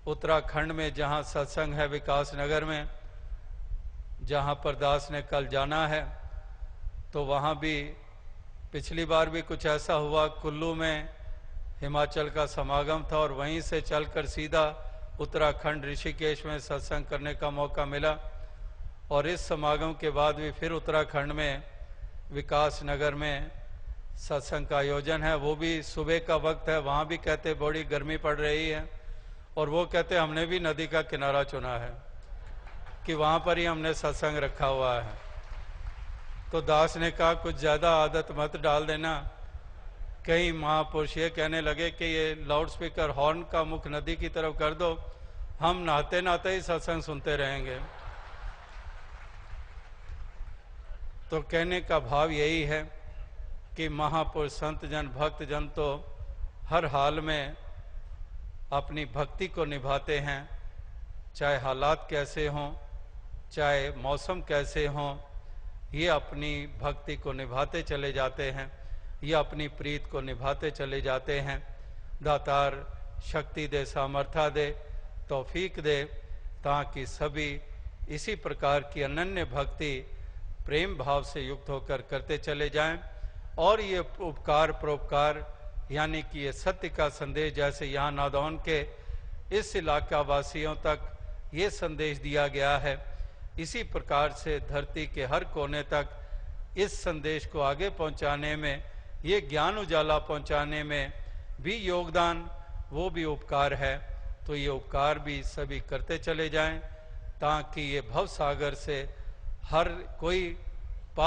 उत्तराखंड में जहाँ सत्संग है विकास नगर में, जहाँ पर दास ने कल जाना है, तो वहाँ भी पिछली बार भी कुछ ऐसा हुआ। कुल्लू में हिमाचल का समागम था और वहीं से चलकर सीधा उत्तराखंड ऋषिकेश में सत्संग करने का मौका मिला। और इस समागम के बाद भी फिर उत्तराखंड में विकास नगर में सत्संग का आयोजन है। वो भी सुबह का वक्त है, वहाँ भी कहते बड़ी गर्मी पड़ रही है, और वो कहते हमने भी नदी का किनारा चुना है कि वहाँ पर ही हमने सत्संग रखा हुआ है। तो दास ने कहा कुछ ज़्यादा आदत मत डाल देना। कई महापुरुष ये कहने लगे कि ये लाउड स्पीकर हॉर्न का मुख नदी की तरफ कर दो, हम नहाते नहाते ही सत्संग सुनते रहेंगे। तो कहने का भाव यही है कि महापुरुष संत जन भक्त जन तो हर हाल में अपनी भक्ति को निभाते हैं, चाहे हालात कैसे हों, चाहे मौसम कैसे हों, ये अपनी भक्ति को निभाते चले जाते हैं, ये अपनी प्रीत को निभाते चले जाते हैं। दातार शक्ति दे, सामर्थ्य दे, तौफीक दे, ताकि सभी इसी प्रकार की अनन्य भक्ति प्रेम भाव से युक्त होकर करते चले जाएं। और ये उपकार परोपकार यानी कि ये सत्य का संदेश, जैसे यहाँ नादौन के इस इलाका वासियों तक ये संदेश दिया गया है, इसी प्रकार से धरती के हर कोने तक इस संदेश को आगे पहुंचाने में, ये ज्ञान उजाला पहुंचाने में भी योगदान, वो भी उपकार है। तो ये उपकार भी सभी करते चले जाएं, ताकि ये भव सागर से हर कोई